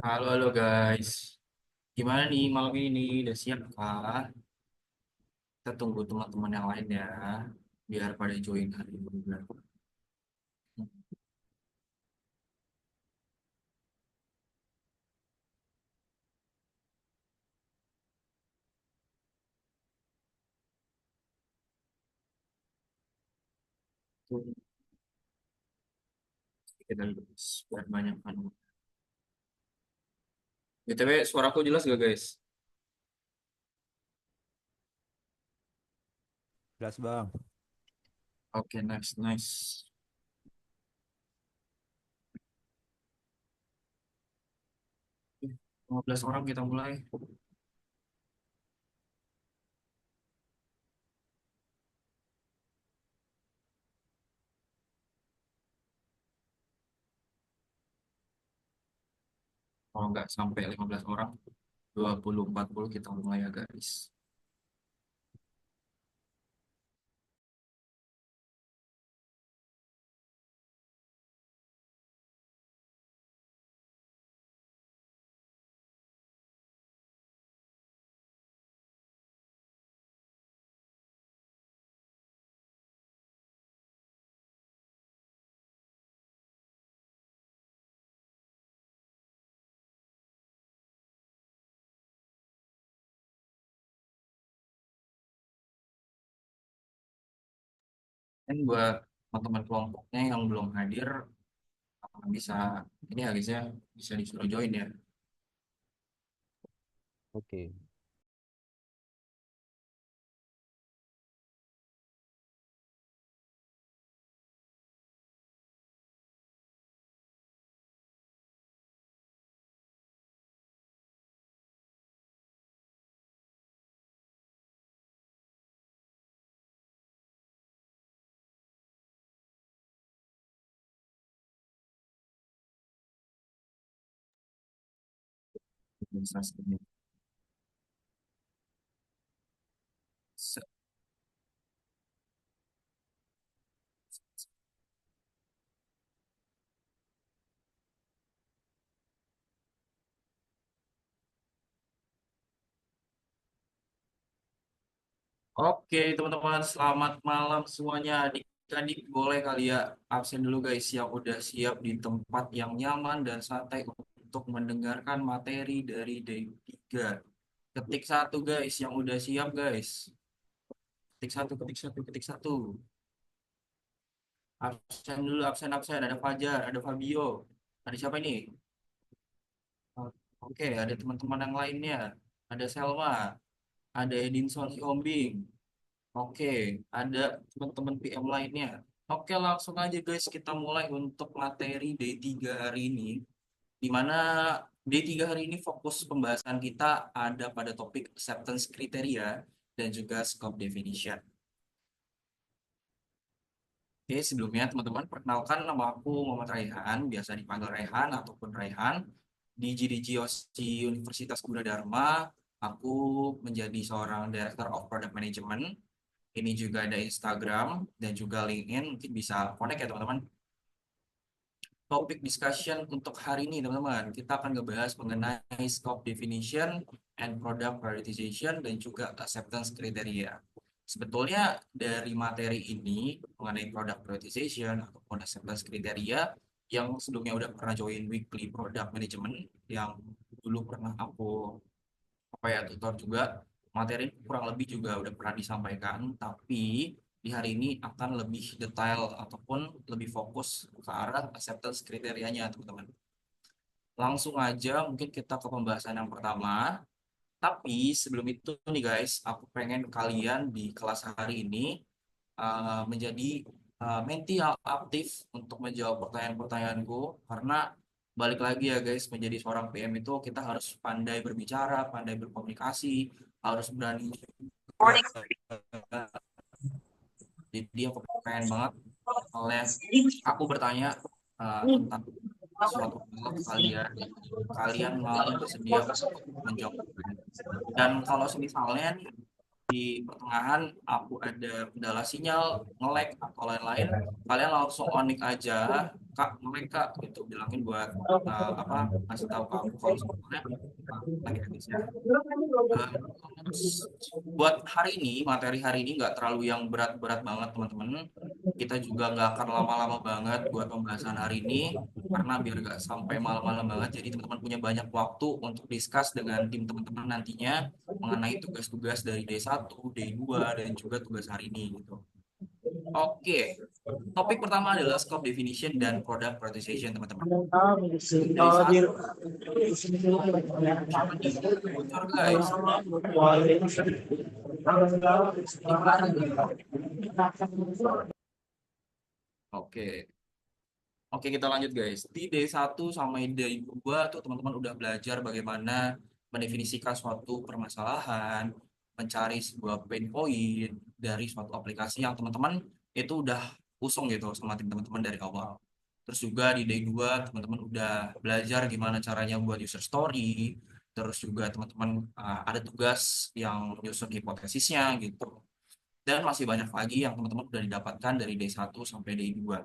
Halo, halo guys. Gimana nih malam ini nih? Udah siap kah? Kita tunggu teman-teman yang lain ya. Biar pada join hari ini juga. Tunggu kita dulu, guys. Biar banyak kan. BTW, suaraku jelas gak guys? Jelas bang. Oke, nice, nice. 15 orang kita mulai. Kalau nggak sampai 15 orang, 20, 40 kita mulai ya guys. Dan buat teman-teman kelompoknya yang belum hadir, bisa ini ya guys ya, bisa disuruh join ya. Oke. Bisa segini. Oke, teman-teman, selamat malam semuanya. Adik-adik, boleh kali ya absen dulu guys yang udah siap di tempat yang nyaman dan santai untuk mendengarkan materi dari day 3. Ketik satu guys, yang udah siap guys. Ketik satu, ketik satu, ketik satu. Absen dulu, absen, absen. Ada Fajar, ada Fabio. Ada siapa ini? Oke, ada teman-teman yang lainnya. Ada Selma, ada Edinson Siombing. Oke, ada teman-teman PM lainnya. Oke, langsung aja guys kita mulai untuk materi D3 hari ini. Di mana D3 hari ini fokus pembahasan kita ada pada topik acceptance kriteria dan juga scope definition. Oke, sebelumnya teman-teman perkenalkan nama aku Muhammad Raihan, biasa dipanggil Raihan ataupun Raihan. Di GDGOC Universitas Gunadarma, aku menjadi seorang Director of Product Management. Ini juga ada Instagram dan juga LinkedIn, mungkin bisa connect ya teman-teman. Topik discussion untuk hari ini teman-teman, kita akan ngebahas mengenai scope definition and product prioritization dan juga acceptance criteria. Sebetulnya dari materi ini mengenai product prioritization ataupun acceptance criteria yang sebelumnya udah pernah join weekly product management yang dulu pernah aku apa ya tutor juga, materi kurang lebih juga udah pernah disampaikan, tapi di hari ini akan lebih detail ataupun lebih fokus ke arah acceptance kriterianya teman-teman. Langsung aja mungkin kita ke pembahasan yang pertama. Tapi sebelum itu nih guys, aku pengen kalian di kelas hari ini menjadi menti yang aktif untuk menjawab pertanyaan-pertanyaanku, karena balik lagi ya guys, menjadi seorang PM itu kita harus pandai berbicara, pandai berkomunikasi, harus berani juga. Jadi aku pengen banget oleh aku bertanya tentang suatu hal ke kalian, kalian mau bersedia untuk menjawab. Dan kalau misalnya nih, di pertengahan aku ada kendala sinyal, nge-lag atau lain-lain, kalian langsung onik aja, Kak, nge-lag Kak, gitu, bilangin buat apa, kasih tahu ke aku kalau sebetulnya lagi habis ya. Eh, buat hari ini, materi hari ini nggak terlalu yang berat-berat banget teman-teman. Kita juga nggak akan lama-lama banget buat pembahasan hari ini, karena biar nggak sampai malam-malam banget. Jadi teman-teman punya banyak waktu untuk discuss dengan tim teman-teman nantinya mengenai tugas-tugas dari D1, D2, dan juga tugas hari ini gitu. Oke, topik pertama adalah scope definition dan product prioritization teman-teman. Dari satu, siapa nih? Bocor guys. Gimana nih? Oke. Oke, kita lanjut guys. Di D1 sama D2 tuh teman-teman udah belajar bagaimana mendefinisikan suatu permasalahan, mencari sebuah pain point dari suatu aplikasi yang teman-teman itu udah usung gitu sama tim teman-teman dari awal. Terus juga di D2 teman-teman udah belajar gimana caranya buat user story, terus juga teman-teman ada tugas yang menyusun hipotesisnya gitu. Dan masih banyak lagi yang teman-teman udah didapatkan dari D1 sampai D2.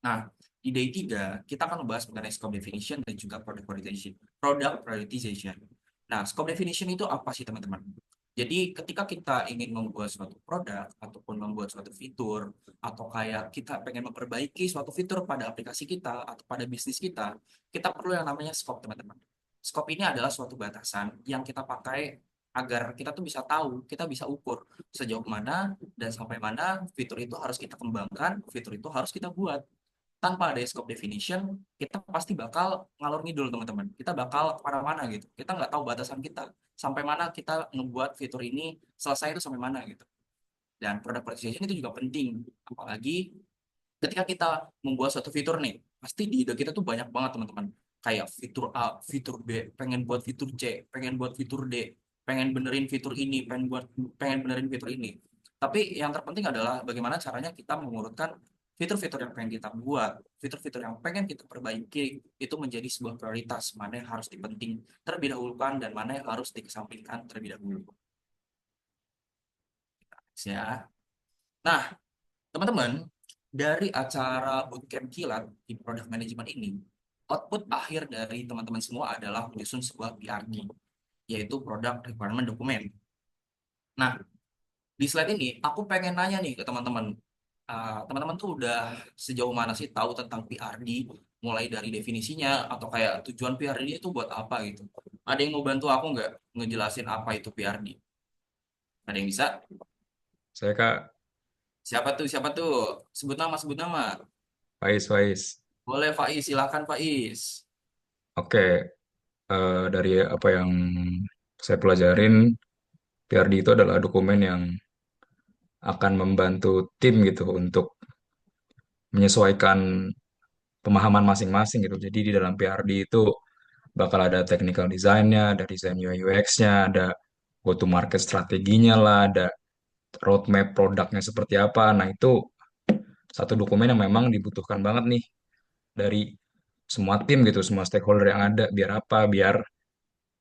Nah, di day 3, kita akan membahas mengenai scope definition dan juga product prioritization. Product prioritization. Nah, scope definition itu apa sih, teman-teman? Jadi, ketika kita ingin membuat suatu produk ataupun membuat suatu fitur, atau kayak kita pengen memperbaiki suatu fitur pada aplikasi kita atau pada bisnis kita perlu yang namanya scope, teman-teman. Scope ini adalah suatu batasan yang kita pakai agar kita tuh bisa tahu, kita bisa ukur sejauh mana dan sampai mana fitur itu harus kita kembangkan, fitur itu harus kita buat. Tanpa ada scope definition, kita pasti bakal ngalor ngidul teman-teman. Kita bakal kemana-mana gitu. Kita nggak tahu batasan kita. Sampai mana kita ngebuat fitur ini selesai itu sampai mana gitu. Dan product prioritization itu juga penting. Apalagi ketika kita membuat suatu fitur nih, pasti di ide kita tuh banyak banget teman-teman. Kayak fitur A, fitur B, pengen buat fitur C, pengen buat fitur D, pengen benerin fitur ini, pengen benerin fitur ini. Tapi yang terpenting adalah bagaimana caranya kita mengurutkan fitur-fitur yang pengen kita buat, fitur-fitur yang pengen kita perbaiki itu menjadi sebuah prioritas, mana yang harus dipenting terlebih dahulukan dan mana yang harus dikesampingkan terlebih dahulu. Ya. Nah, teman-teman, dari acara bootcamp kilat di product management ini, output akhir dari teman-teman semua adalah menyusun sebuah PRD, yaitu Product Requirement Document. Nah, di slide ini aku pengen nanya nih ke teman-teman. Teman-teman tuh udah sejauh mana sih tahu tentang PRD, mulai dari definisinya atau kayak tujuan PRD itu buat apa gitu. Ada yang mau bantu aku nggak ngejelasin apa itu PRD? Ada yang bisa? Saya Kak Siapa tuh? Siapa tuh? Sebut nama, sebut nama. Faiz Faiz. Boleh Faiz, silakan Faiz. Oke, dari apa yang saya pelajarin, PRD itu adalah dokumen yang akan membantu tim gitu untuk menyesuaikan pemahaman masing-masing gitu. Jadi di dalam PRD itu bakal ada technical design-nya, ada desain UI UX-nya, ada go to market strateginya lah, ada roadmap produknya seperti apa. Nah, itu satu dokumen yang memang dibutuhkan banget nih dari semua tim gitu, semua stakeholder yang ada. Biar apa? Biar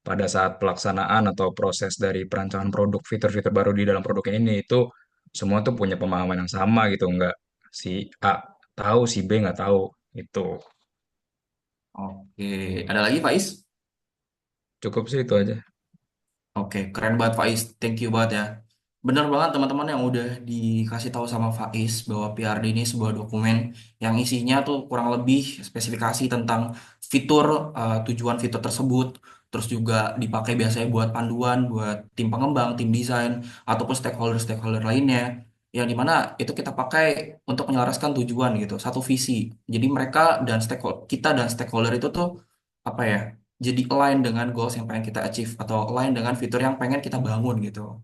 pada saat pelaksanaan atau proses dari perancangan produk fitur-fitur baru di dalam produknya ini itu semua tuh punya pemahaman yang sama gitu, nggak si A tahu si B nggak tahu itu. Oke, ada lagi Faiz? Cukup sih itu aja. Oke, keren banget Faiz. Thank you banget ya. Bener banget teman-teman yang udah dikasih tahu sama Faiz bahwa PRD ini sebuah dokumen yang isinya tuh kurang lebih spesifikasi tentang fitur, tujuan fitur tersebut, terus juga dipakai biasanya buat panduan, buat tim pengembang, tim desain, ataupun stakeholder-stakeholder lainnya. Yang dimana itu kita pakai untuk menyelaraskan tujuan gitu, satu visi. Jadi mereka dan stakeholder, kita dan stakeholder itu tuh apa ya? Jadi align dengan goals yang pengen kita achieve atau align dengan fitur yang pengen kita bangun gitu.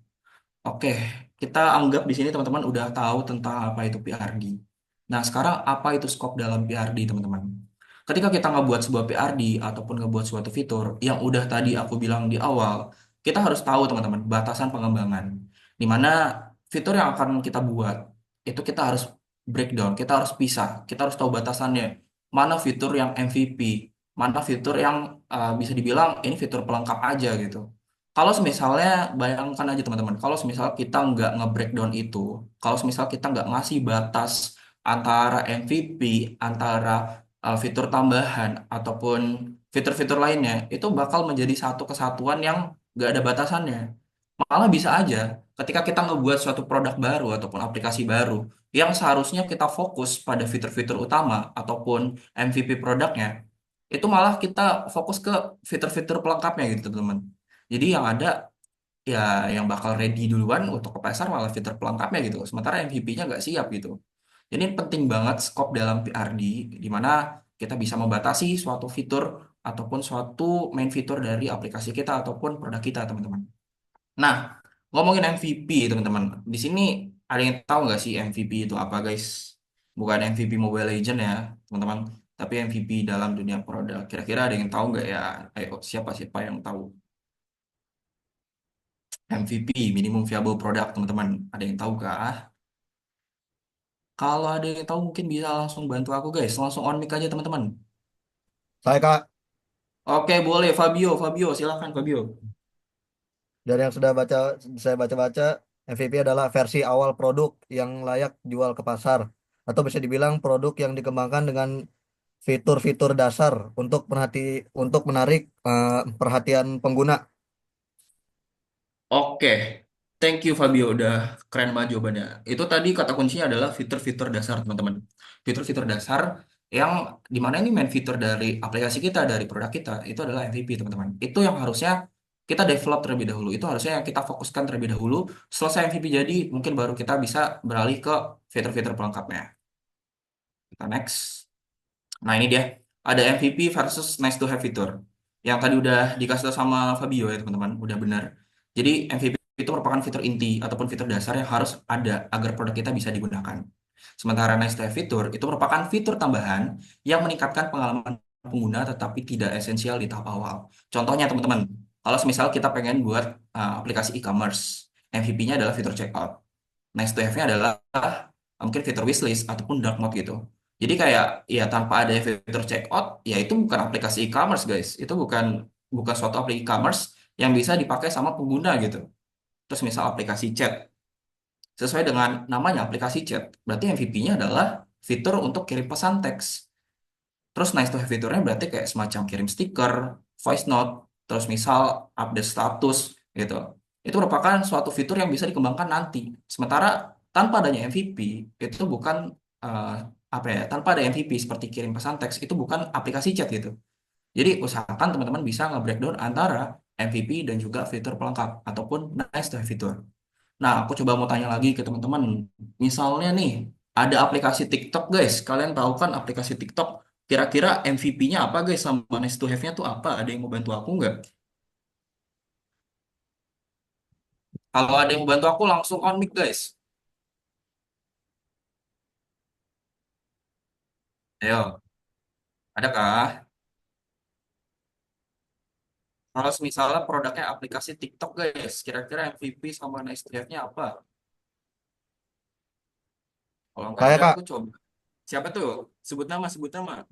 Oke, kita anggap di sini teman-teman udah tahu tentang apa itu PRD. Nah, sekarang apa itu scope dalam PRD, teman-teman? Ketika kita ngebuat sebuah PRD ataupun ngebuat suatu fitur yang udah tadi aku bilang di awal, kita harus tahu, teman-teman, batasan pengembangan. Di mana fitur yang akan kita buat, itu kita harus breakdown, kita harus pisah, kita harus tahu batasannya. Mana fitur yang MVP, mana fitur yang bisa dibilang ini fitur pelengkap aja gitu. Kalau misalnya bayangkan aja teman-teman, kalau misal kita nggak nge-breakdown itu, kalau misal kita nggak ngasih batas antara MVP, antara fitur tambahan ataupun fitur-fitur lainnya, itu bakal menjadi satu kesatuan yang nggak ada batasannya. Malah bisa aja ketika kita ngebuat suatu produk baru ataupun aplikasi baru yang seharusnya kita fokus pada fitur-fitur utama ataupun MVP produknya, itu malah kita fokus ke fitur-fitur pelengkapnya gitu teman-teman. Jadi yang ada ya yang bakal ready duluan untuk ke pasar malah fitur pelengkapnya gitu. Sementara MVP-nya nggak siap gitu. Jadi penting banget scope dalam PRD di mana kita bisa membatasi suatu fitur ataupun suatu main fitur dari aplikasi kita ataupun produk kita teman-teman. Nah, ngomongin MVP teman-teman. Di sini ada yang tahu nggak sih MVP itu apa guys? Bukan MVP Mobile Legend ya teman-teman. Tapi MVP dalam dunia produk. Kira-kira ada yang tahu nggak ya? Ayo siapa-siapa yang tahu? MVP, minimum viable product, teman-teman. Ada yang tahu kah? Kalau ada yang tahu mungkin bisa langsung bantu aku guys. Langsung on mic aja teman-teman. Saya Kak, Oke, boleh Fabio, Fabio, silakan Fabio. dari yang sudah saya baca-baca, MVP adalah versi awal produk yang layak jual ke pasar, atau bisa dibilang produk yang dikembangkan dengan fitur-fitur dasar untuk menarik perhatian pengguna. Oke, thank you Fabio, udah keren banget jawabannya. Itu tadi kata kuncinya adalah fitur-fitur dasar teman-teman. Fitur-fitur dasar yang dimana ini main fitur dari aplikasi kita, dari produk kita, itu adalah MVP teman-teman. Itu yang harusnya kita develop terlebih dahulu. Itu harusnya yang kita fokuskan terlebih dahulu. Selesai MVP jadi, mungkin baru kita bisa beralih ke fitur-fitur pelengkapnya. Kita next. Nah ini dia, ada MVP versus nice to have fitur. Yang tadi udah dikasih tahu sama Fabio ya teman-teman, udah benar. Jadi MVP itu merupakan fitur inti ataupun fitur dasar yang harus ada agar produk kita bisa digunakan. Sementara nice to have fitur itu merupakan fitur tambahan yang meningkatkan pengalaman pengguna tetapi tidak esensial di tahap awal. Contohnya teman-teman, kalau misal kita pengen buat aplikasi e-commerce, MVP-nya adalah fitur checkout. Nice to have-nya adalah mungkin fitur wishlist ataupun dark mode gitu. Jadi kayak ya tanpa ada fitur checkout, ya itu bukan aplikasi e-commerce guys. Itu bukan bukan suatu aplikasi e-commerce yang bisa dipakai sama pengguna gitu. Terus misal aplikasi chat, sesuai dengan namanya aplikasi chat, berarti MVP-nya adalah fitur untuk kirim pesan teks. Terus nice to have fiturnya berarti kayak semacam kirim stiker, voice note, terus misal update status gitu. Itu merupakan suatu fitur yang bisa dikembangkan nanti. Sementara tanpa adanya MVP itu bukan eh, apa ya? Tanpa ada MVP seperti kirim pesan teks itu bukan aplikasi chat gitu. Jadi usahakan teman-teman bisa nge-breakdown antara MVP dan juga fitur pelengkap ataupun nice to have fitur. Nah, aku coba mau tanya lagi ke teman-teman. Misalnya nih, ada aplikasi TikTok, guys. Kalian tahu kan aplikasi TikTok? Kira-kira MVP-nya apa, guys? Sama nice to have-nya tuh apa? Ada yang mau bantu aku nggak? Kalau ada yang mau bantu aku, langsung on mic, guys. Ayo, adakah? Kalau misalnya produknya aplikasi TikTok, guys. Kira-kira MVP sama nice to have-nya apa? Kalau nggak Saya ada, Kak, aku coba. Siapa tuh? Sebut nama, sebut nama.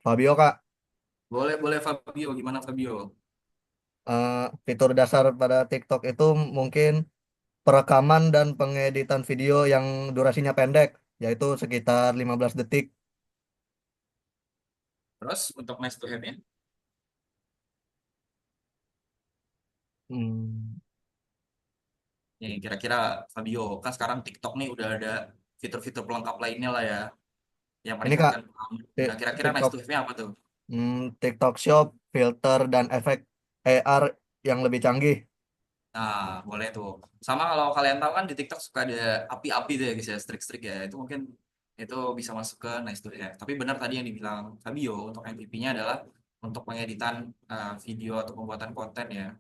Fabio Kak. Boleh, boleh Fabio. Gimana Fabio? Fitur dasar pada TikTok itu mungkin perekaman dan pengeditan video yang durasinya pendek, yaitu sekitar 15 detik. Terus untuk nice to have-nya? Hmm. Nih, kira-kira Fabio, kan sekarang TikTok nih udah ada fitur-fitur pelengkap lainnya lah ya, yang Ini Kak, meningkatkan pengalaman. Nah, kira-kira nice TikTok, to have-nya apa tuh? TikTok Shop, filter dan efek AR yang lebih canggih. Nah, boleh tuh. Sama kalau kalian tahu kan di TikTok suka ada api-api tuh ya guys ya, strik-strik ya. Itu mungkin itu bisa masuk ke nice to have. Tapi benar tadi yang dibilang Fabio, untuk MVP-nya adalah untuk pengeditan video atau pembuatan konten ya.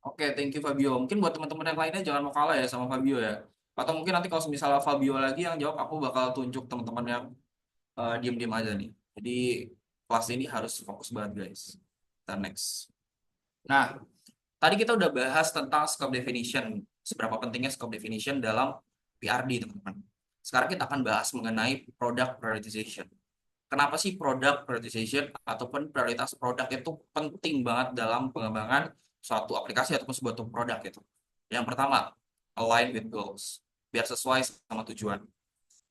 Oke, thank you Fabio. Mungkin buat teman-teman yang lainnya jangan mau kalah ya sama Fabio ya. Atau mungkin nanti kalau misalnya Fabio lagi yang jawab, aku bakal tunjuk teman-teman yang diem-diem aja nih. Jadi kelas ini harus fokus banget guys. Kita next. Nah, tadi kita udah bahas tentang scope definition. Seberapa pentingnya scope definition dalam PRD teman-teman. Sekarang kita akan bahas mengenai product prioritization. Kenapa sih product prioritization ataupun prioritas produk itu penting banget dalam pengembangan suatu aplikasi ataupun sebuah produk gitu. Yang pertama, align with goals, biar sesuai sama tujuan.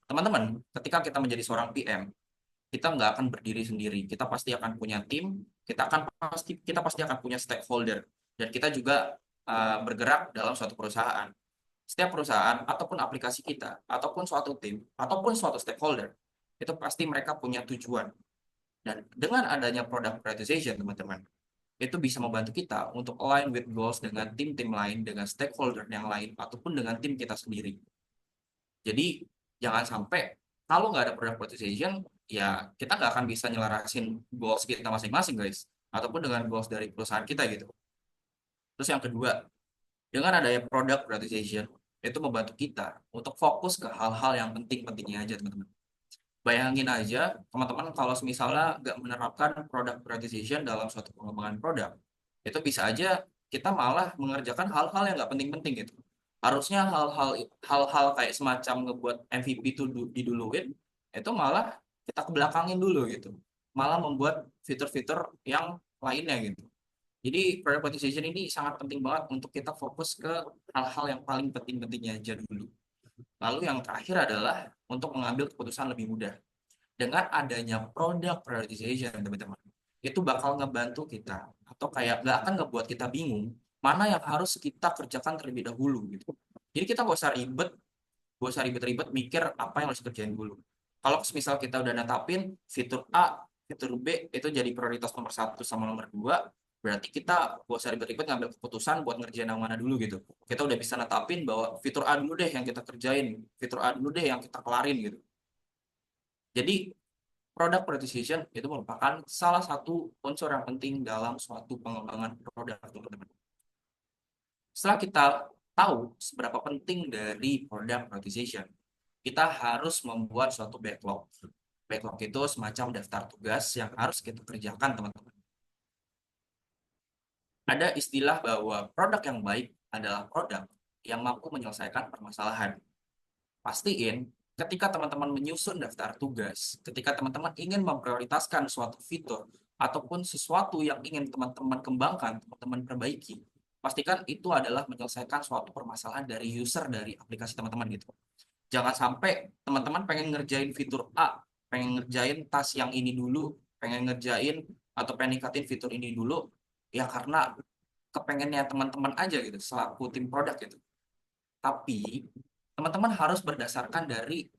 Teman-teman, ketika kita menjadi seorang PM, kita nggak akan berdiri sendiri. Kita pasti akan punya tim, kita pasti akan punya stakeholder, dan kita juga bergerak dalam suatu perusahaan. Setiap perusahaan ataupun aplikasi kita, ataupun suatu tim, ataupun suatu stakeholder, itu pasti mereka punya tujuan. Dan dengan adanya product prioritization, teman-teman, itu bisa membantu kita untuk align with goals dengan tim-tim lain, dengan stakeholder yang lain, ataupun dengan tim kita sendiri. Jadi, jangan sampai kalau nggak ada product prioritization, ya kita nggak akan bisa nyelarasin goals kita masing-masing, guys. Ataupun dengan goals dari perusahaan kita gitu. Terus yang kedua, dengan adanya product prioritization, itu membantu kita untuk fokus ke hal-hal yang penting-pentingnya aja, teman-teman. Bayangin aja, teman-teman kalau misalnya nggak menerapkan product prioritization dalam suatu pengembangan produk, itu bisa aja kita malah mengerjakan hal-hal yang nggak penting-penting gitu. Harusnya hal-hal kayak semacam ngebuat MVP itu diduluin, itu malah kita kebelakangin dulu gitu. Malah membuat fitur-fitur yang lainnya gitu. Jadi product prioritization ini sangat penting banget untuk kita fokus ke hal-hal yang paling penting-pentingnya aja dulu. Lalu yang terakhir adalah untuk mengambil keputusan lebih mudah. Dengan adanya product prioritization, teman-teman, itu bakal ngebantu kita atau kayak nggak akan ngebuat kita bingung mana yang harus kita kerjakan terlebih dahulu gitu. Jadi kita gak usah ribet-ribet mikir apa yang harus dikerjain dulu. Kalau misal kita udah netapin fitur A, fitur B itu jadi prioritas nomor 1 sama nomor 2, berarti kita gak usah ribet-ribet ngambil keputusan buat ngerjain yang mana dulu gitu. Kita udah bisa netapin bahwa fitur A dulu deh yang kita kerjain, fitur A dulu deh yang kita kelarin gitu. Jadi product prioritization itu merupakan salah satu unsur yang penting dalam suatu pengembangan produk, teman-teman. Setelah kita tahu seberapa penting dari product prioritization, kita harus membuat suatu backlog. Backlog itu semacam daftar tugas yang harus kita kerjakan, teman-teman. Ada istilah bahwa produk yang baik adalah produk yang mampu menyelesaikan permasalahan. Pastiin ketika teman-teman menyusun daftar tugas, ketika teman-teman ingin memprioritaskan suatu fitur ataupun sesuatu yang ingin teman-teman kembangkan, teman-teman perbaiki, pastikan itu adalah menyelesaikan suatu permasalahan dari user dari aplikasi teman-teman gitu. Jangan sampai teman-teman pengen ngerjain fitur A, pengen ngerjain tas yang ini dulu, pengen ngerjain atau pengen ningkatin fitur ini dulu, ya karena kepengennya teman-teman aja gitu, selaku tim produk gitu. Tapi teman-teman harus berdasarkan dari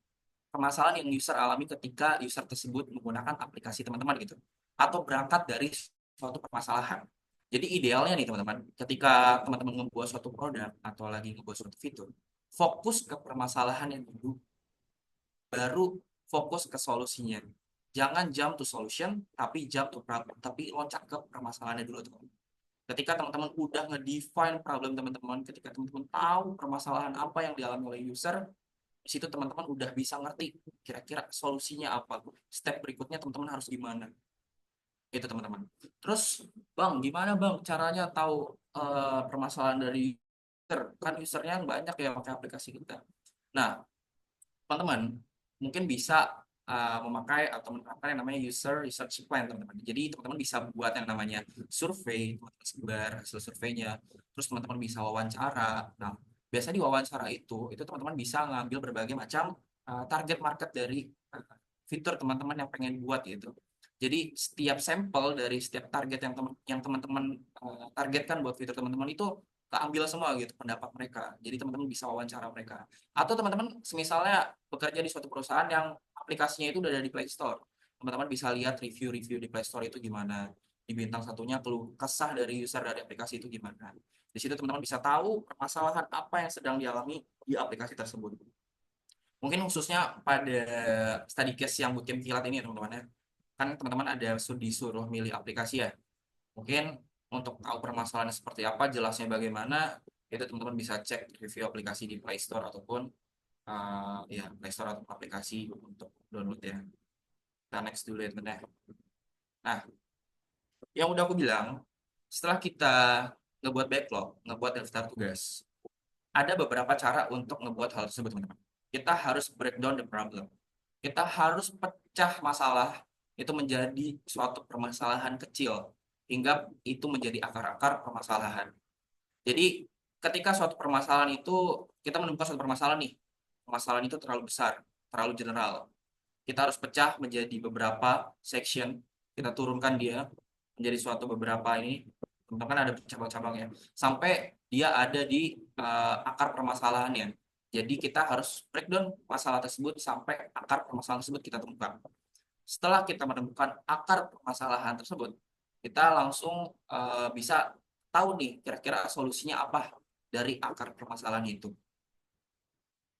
permasalahan yang user alami ketika user tersebut menggunakan aplikasi teman-teman gitu. Atau berangkat dari suatu permasalahan. Jadi idealnya nih teman-teman, ketika teman-teman membuat suatu produk atau lagi membuat suatu fitur, fokus ke permasalahan yang dulu, baru fokus ke solusinya. Jangan jump to solution, tapi jump to problem. Tapi loncat ke permasalahannya dulu teman-teman. Ketika teman-teman udah nge-define problem teman-teman, ketika teman-teman tahu permasalahan apa yang dialami oleh user, di situ teman-teman udah bisa ngerti kira-kira solusinya apa, step berikutnya teman-teman harus gimana. Itu teman-teman. Terus, Bang, gimana Bang caranya tahu permasalahan dari user? Kan usernya banyak ya pakai aplikasi kita. Nah, teman-teman mungkin bisa memakai atau menerapkan yang namanya user research plan, teman-teman. Jadi teman-teman bisa buat yang namanya survei, teman-teman sebar hasil surveinya, terus teman-teman bisa wawancara. Nah, biasanya di wawancara itu teman-teman bisa ngambil berbagai macam target market dari fitur teman-teman yang pengen buat gitu. Jadi setiap sampel dari setiap target yang teman-teman targetkan buat fitur teman-teman itu keambil semua gitu pendapat mereka. Jadi teman-teman bisa wawancara mereka. Atau teman-teman misalnya bekerja di suatu perusahaan yang aplikasinya itu udah ada di Play Store. Teman-teman bisa lihat review-review di Play Store itu gimana. Di bintang satunya keluh kesah dari user dari aplikasi itu gimana. Di situ teman-teman bisa tahu permasalahan apa yang sedang dialami di aplikasi tersebut. Mungkin khususnya pada study case yang bootcamp kilat ini teman-teman ya. Kan teman-teman ada disuruh milih aplikasi ya. Mungkin untuk tahu permasalahannya seperti apa, jelasnya bagaimana, itu teman-teman bisa cek review aplikasi di Play Store ataupun ya Play Store atau aplikasi untuk download ya. Kita next dulu ya teman-teman. Nah, yang udah aku bilang, setelah kita ngebuat backlog, ngebuat daftar tugas, ada beberapa cara untuk ngebuat hal tersebut teman-teman. Kita harus breakdown the problem. Kita harus pecah masalah itu menjadi suatu permasalahan kecil hingga itu menjadi akar-akar permasalahan. Jadi ketika suatu permasalahan itu kita menemukan suatu permasalahan nih, permasalahan itu terlalu besar, terlalu general. Kita harus pecah menjadi beberapa section, kita turunkan dia menjadi suatu beberapa ini, teman-teman kan ada cabang-cabangnya, sampai dia ada di akar permasalahannya. Jadi kita harus breakdown masalah tersebut sampai akar permasalahan tersebut kita temukan. Setelah kita menemukan akar permasalahan tersebut, kita langsung bisa tahu nih kira-kira solusinya apa dari akar permasalahan itu.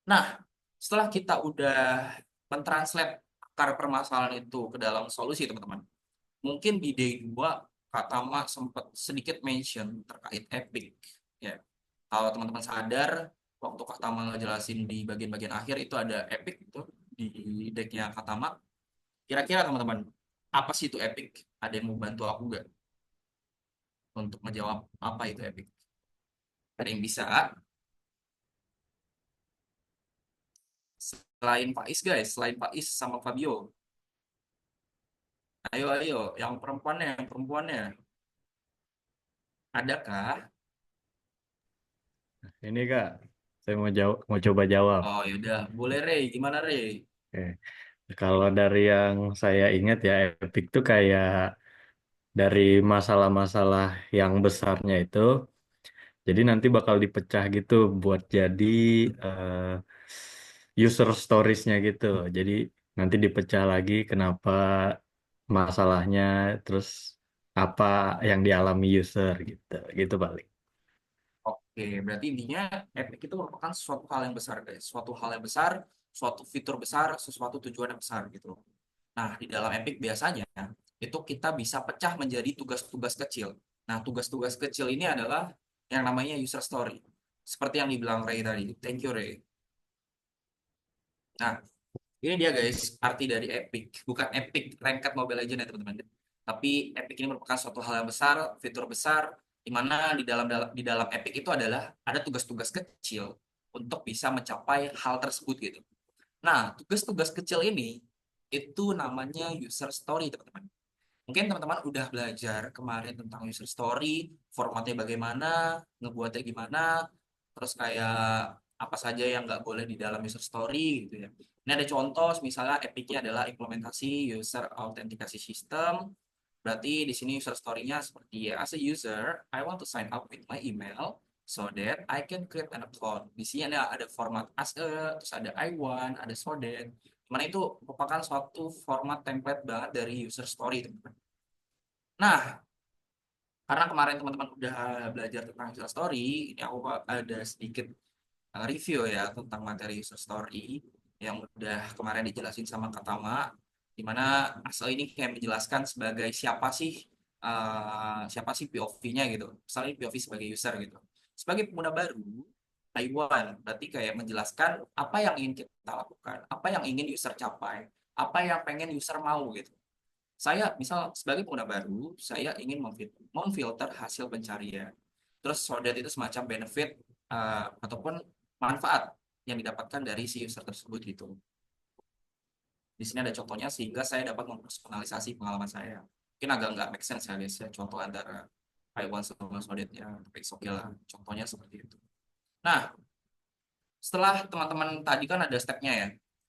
Nah, setelah kita udah mentranslate akar permasalahan itu ke dalam solusi, teman-teman. Mungkin di day 2 Kak Tama sempat sedikit mention terkait epic. Ya, kalau teman-teman sadar, waktu Kak Tama ngejelasin di bagian-bagian akhir itu ada epic itu di decknya Kak Tama. Kira-kira teman-teman, apa sih itu epic? Ada yang mau bantu aku nggak untuk menjawab apa itu epic? Ada yang bisa? Selain Faiz guys, selain Faiz sama Fabio. Ayo, ayo, yang perempuannya. Adakah? Ini Kak, saya mau coba jawab. Oh yaudah, boleh Rey, gimana Rey? Oke. Kalau dari yang saya ingat ya, epic tuh kayak dari masalah-masalah yang besarnya itu, jadi nanti bakal dipecah gitu buat jadi user storiesnya gitu. Jadi nanti dipecah lagi kenapa masalahnya, terus apa yang dialami user gitu, gitu paling. Oke, berarti intinya epic itu merupakan suatu hal yang besar guys, suatu hal yang besar, suatu fitur besar, sesuatu tujuan yang besar gitu. Nah, di dalam epic biasanya itu kita bisa pecah menjadi tugas-tugas kecil. Nah, tugas-tugas kecil ini adalah yang namanya user story. Seperti yang dibilang Ray tadi. Thank you Ray. Nah, ini dia guys, arti dari epic. Bukan epic ranked Mobile Legends ya teman-teman. Tapi epic ini merupakan suatu hal yang besar, fitur besar, di mana di dalam epic itu adalah ada tugas-tugas kecil untuk bisa mencapai hal tersebut gitu. Nah, tugas-tugas kecil ini itu namanya user story teman-teman. Mungkin teman-teman udah belajar kemarin tentang user story, formatnya bagaimana, ngebuatnya gimana, terus kayak apa saja yang nggak boleh di dalam user story gitu ya. Ini ada contoh, misalnya Epic-nya adalah implementasi user authentication system. Berarti di sini user story-nya seperti as a user, I want to sign up with my email so that I can create an account. Di sini ada format as a, terus ada I want, ada so that. Mana itu merupakan suatu format template banget dari user story, teman-teman. Nah, karena kemarin teman-teman udah belajar tentang user story, ini aku ada sedikit review ya tentang materi user story yang udah kemarin dijelasin sama Kak Tama, di mana asal ini kayak menjelaskan sebagai siapa sih POV-nya gitu. Misalnya POV sebagai user gitu. Sebagai pengguna baru, Taiwan berarti kayak menjelaskan apa yang ingin kita lakukan, apa yang ingin user capai, apa yang pengen user mau gitu. Saya misal sebagai pengguna baru, saya ingin memfilter hasil pencarian. Terus so that itu semacam benefit ataupun manfaat yang didapatkan dari si user tersebut gitu. Di sini ada contohnya sehingga saya dapat mempersonalisasi pengalaman saya. Mungkin agak nggak make sense ya guys ya, contoh antara Taiwan sama Sodet-nya, tapi oke lah, contohnya seperti itu. Nah, setelah teman-teman tadi kan ada stepnya ya,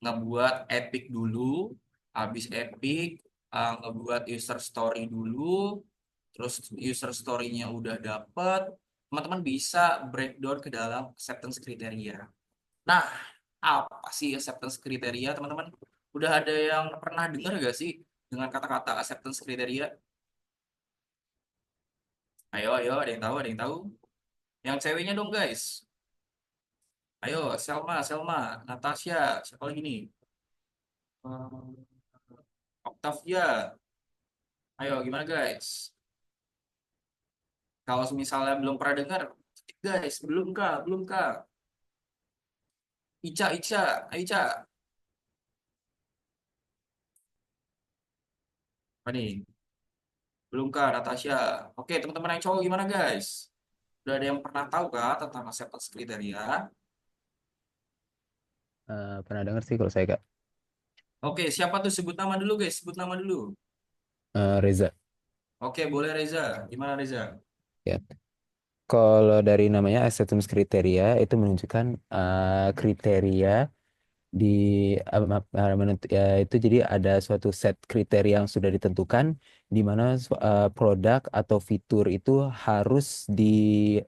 ngebuat epic dulu, habis epic, ngebuat user story dulu, terus user story-nya udah dapet, teman-teman bisa breakdown ke dalam acceptance kriteria. Nah, apa sih acceptance kriteria, teman-teman? Udah ada yang pernah dengar gak sih dengan kata-kata acceptance kriteria? Ayo, ayo, ada yang tahu, ada yang tahu? Yang ceweknya dong, guys. Ayo, Selma, Selma, Natasha, siapa lagi nih? Octavia. Ayo, gimana, guys? Kalau misalnya belum pernah dengar, guys, belum kah? Belum kah? Ica, Ica, ayo, Ica. Apa nih? Belum kah, Natasha? Oke, teman-teman yang cowok gimana, guys? Udah ada yang pernah tahu kah tentang acceptance kriteria? Pernah dengar sih kalau saya Kak. Oke, siapa tuh sebut nama dulu guys? Sebut nama dulu. Reza. Oke, boleh Reza. Gimana Reza? Ya. Kalau dari namanya acceptance kriteria itu menunjukkan kriteria di ya itu jadi ada suatu set kriteria yang sudah ditentukan di mana produk atau fitur itu harus di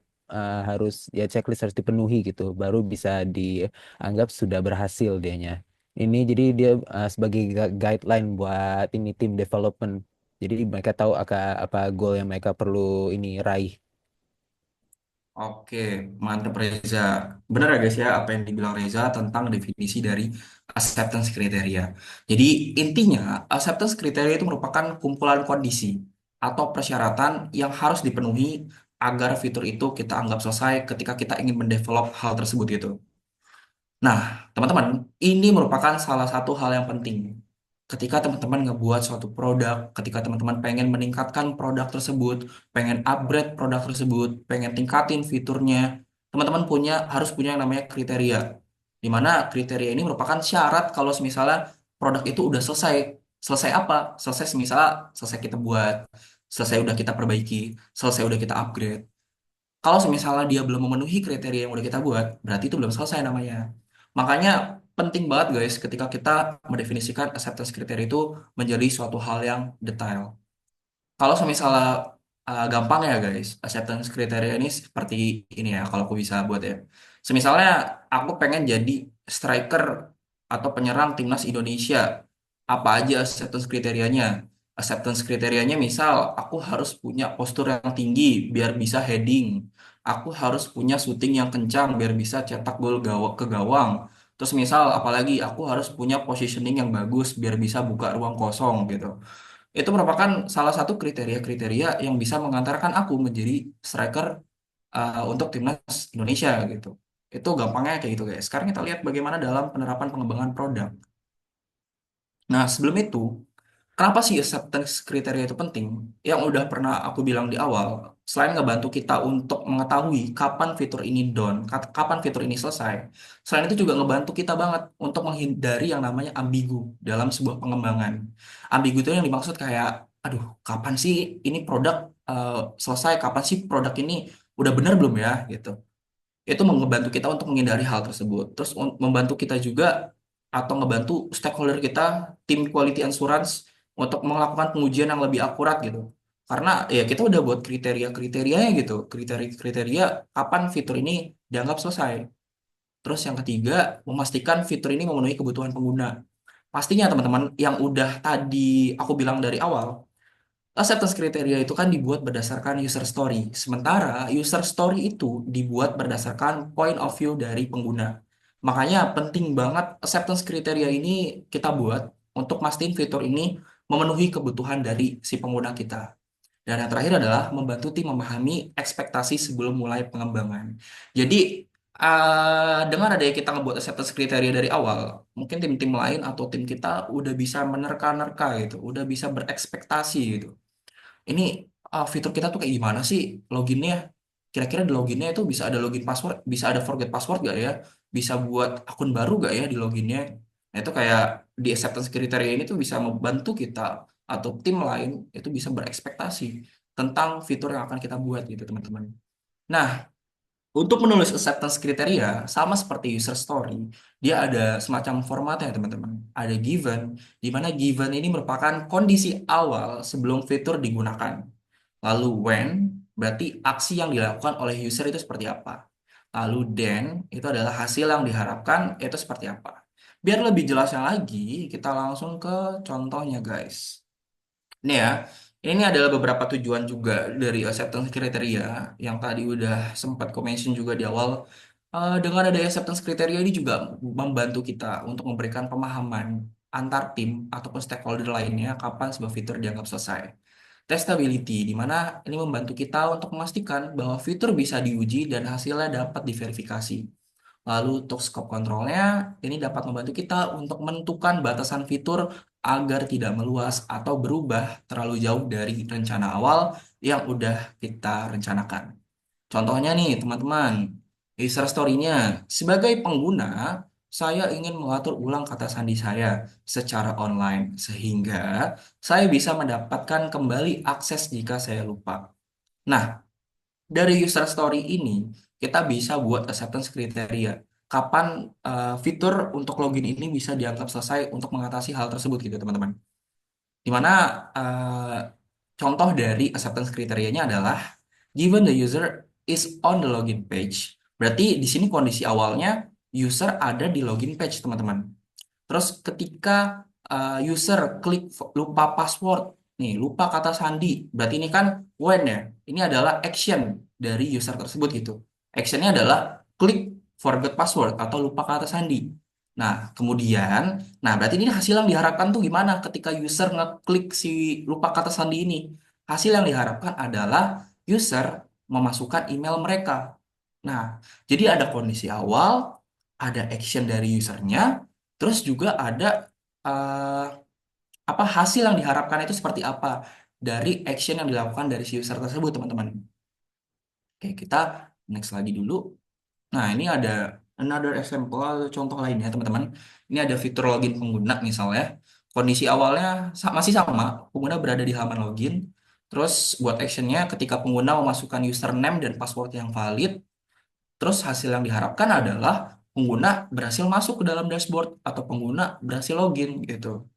harus ya checklist harus dipenuhi gitu baru bisa dianggap sudah berhasil dianya. Ini jadi dia sebagai guideline buat ini tim development. Jadi mereka tahu apa goal yang mereka perlu ini raih. Oke, mantap Reza. Benar ya guys ya apa yang dibilang Reza tentang definisi dari acceptance kriteria. Jadi intinya acceptance kriteria itu merupakan kumpulan kondisi atau persyaratan yang harus dipenuhi agar fitur itu kita anggap selesai ketika kita ingin mendevelop hal tersebut gitu. Nah, teman-teman, ini merupakan salah satu hal yang penting. Ketika teman-teman ngebuat suatu produk, ketika teman-teman pengen meningkatkan produk tersebut, pengen upgrade produk tersebut, pengen tingkatin fiturnya, teman-teman harus punya yang namanya kriteria. Di mana kriteria ini merupakan syarat kalau misalnya produk itu udah selesai. Selesai apa? Selesai misalnya selesai kita buat, selesai udah kita perbaiki, selesai udah kita upgrade. Kalau misalnya dia belum memenuhi kriteria yang udah kita buat, berarti itu belum selesai namanya. Makanya penting banget guys ketika kita mendefinisikan acceptance kriteria itu menjadi suatu hal yang detail. Kalau misalnya gampang ya guys, acceptance kriteria ini seperti ini ya kalau aku bisa buat ya. Semisalnya aku pengen jadi striker atau penyerang timnas Indonesia. Apa aja acceptance kriterianya? Acceptance kriterianya misal aku harus punya postur yang tinggi biar bisa heading. Aku harus punya shooting yang kencang biar bisa cetak gol ke gawang. Terus misal apalagi aku harus punya positioning yang bagus biar bisa buka ruang kosong gitu. Itu merupakan salah satu kriteria-kriteria yang bisa mengantarkan aku menjadi striker untuk timnas Indonesia gitu. Itu gampangnya kayak gitu guys. Sekarang kita lihat bagaimana dalam penerapan pengembangan produk. Nah, sebelum itu, kenapa sih acceptance kriteria itu penting? Yang udah pernah aku bilang di awal, selain ngebantu kita untuk mengetahui kapan fitur ini down, kapan fitur ini selesai, selain itu juga ngebantu kita banget untuk menghindari yang namanya ambigu dalam sebuah pengembangan. Ambigu itu yang dimaksud kayak, aduh, kapan sih ini produk eh, selesai, kapan sih produk ini udah benar belum ya, gitu. Itu membantu kita untuk menghindari hal tersebut. Terus membantu kita juga atau ngebantu stakeholder kita, tim quality assurance untuk melakukan pengujian yang lebih akurat gitu. Karena ya kita udah buat kriteria-kriterianya gitu, kriteria-kriteria kapan fitur ini dianggap selesai. Terus yang ketiga, memastikan fitur ini memenuhi kebutuhan pengguna. Pastinya teman-teman yang udah tadi aku bilang dari awal, acceptance kriteria itu kan dibuat berdasarkan user story. Sementara user story itu dibuat berdasarkan point of view dari pengguna. Makanya penting banget acceptance kriteria ini kita buat untuk mastiin fitur ini memenuhi kebutuhan dari si pengguna kita. Dan yang terakhir adalah membantu tim memahami ekspektasi sebelum mulai pengembangan. Jadi dengan adanya kita ngebuat acceptance kriteria dari awal, mungkin tim-tim lain atau tim kita udah bisa menerka-nerka gitu, udah bisa berekspektasi gitu ini fitur kita tuh kayak gimana sih loginnya? Kira-kira di loginnya itu bisa ada login password, bisa ada forget password gak ya? Bisa buat akun baru gak ya di loginnya? Nah itu kayak di acceptance criteria ini tuh bisa membantu kita atau tim lain itu bisa berekspektasi tentang fitur yang akan kita buat gitu teman-teman. Nah, untuk menulis acceptance kriteria, sama seperti user story, dia ada semacam formatnya teman-teman. Ada given, di mana given ini merupakan kondisi awal sebelum fitur digunakan. Lalu when, berarti aksi yang dilakukan oleh user itu seperti apa. Lalu then, itu adalah hasil yang diharapkan itu seperti apa. Biar lebih jelasnya lagi, kita langsung ke contohnya guys. Ini ya, ini adalah beberapa tujuan juga dari acceptance kriteria yang tadi udah sempat mention juga di awal. Dengan ada acceptance kriteria ini juga membantu kita untuk memberikan pemahaman antar tim ataupun stakeholder lainnya kapan sebuah fitur dianggap selesai. Testability, di mana ini membantu kita untuk memastikan bahwa fitur bisa diuji dan hasilnya dapat diverifikasi. Lalu untuk scope kontrolnya, ini dapat membantu kita untuk menentukan batasan fitur agar tidak meluas atau berubah terlalu jauh dari rencana awal yang udah kita rencanakan. Contohnya nih teman-teman, user story-nya. Sebagai pengguna, saya ingin mengatur ulang kata sandi saya secara online sehingga saya bisa mendapatkan kembali akses jika saya lupa. Nah, dari user story ini kita bisa buat acceptance kriteria. Kapan fitur untuk login ini bisa dianggap selesai untuk mengatasi hal tersebut gitu, teman-teman. Dimana contoh dari acceptance kriterianya adalah given the user is on the login page. Berarti di sini kondisi awalnya user ada di login page, teman-teman. Terus ketika user klik lupa password, nih lupa kata sandi, berarti ini kan when ya, ini adalah action dari user tersebut gitu. Actionnya adalah klik forget password atau lupa kata sandi. Nah, kemudian, nah berarti ini hasil yang diharapkan tuh gimana ketika user ngeklik si lupa kata sandi ini? Hasil yang diharapkan adalah user memasukkan email mereka. Nah, jadi ada kondisi awal, ada action dari usernya, terus juga ada eh, apa hasil yang diharapkan itu seperti apa dari action yang dilakukan dari si user tersebut, teman-teman. Oke, kita next lagi dulu. Nah, ini ada another example atau contoh lainnya, teman-teman. Ini ada fitur login pengguna misalnya. Kondisi awalnya masih sama, pengguna berada di halaman login. Terus buat actionnya ketika pengguna memasukkan username dan password yang valid, terus hasil yang diharapkan adalah pengguna berhasil masuk ke dalam dashboard atau pengguna berhasil login gitu.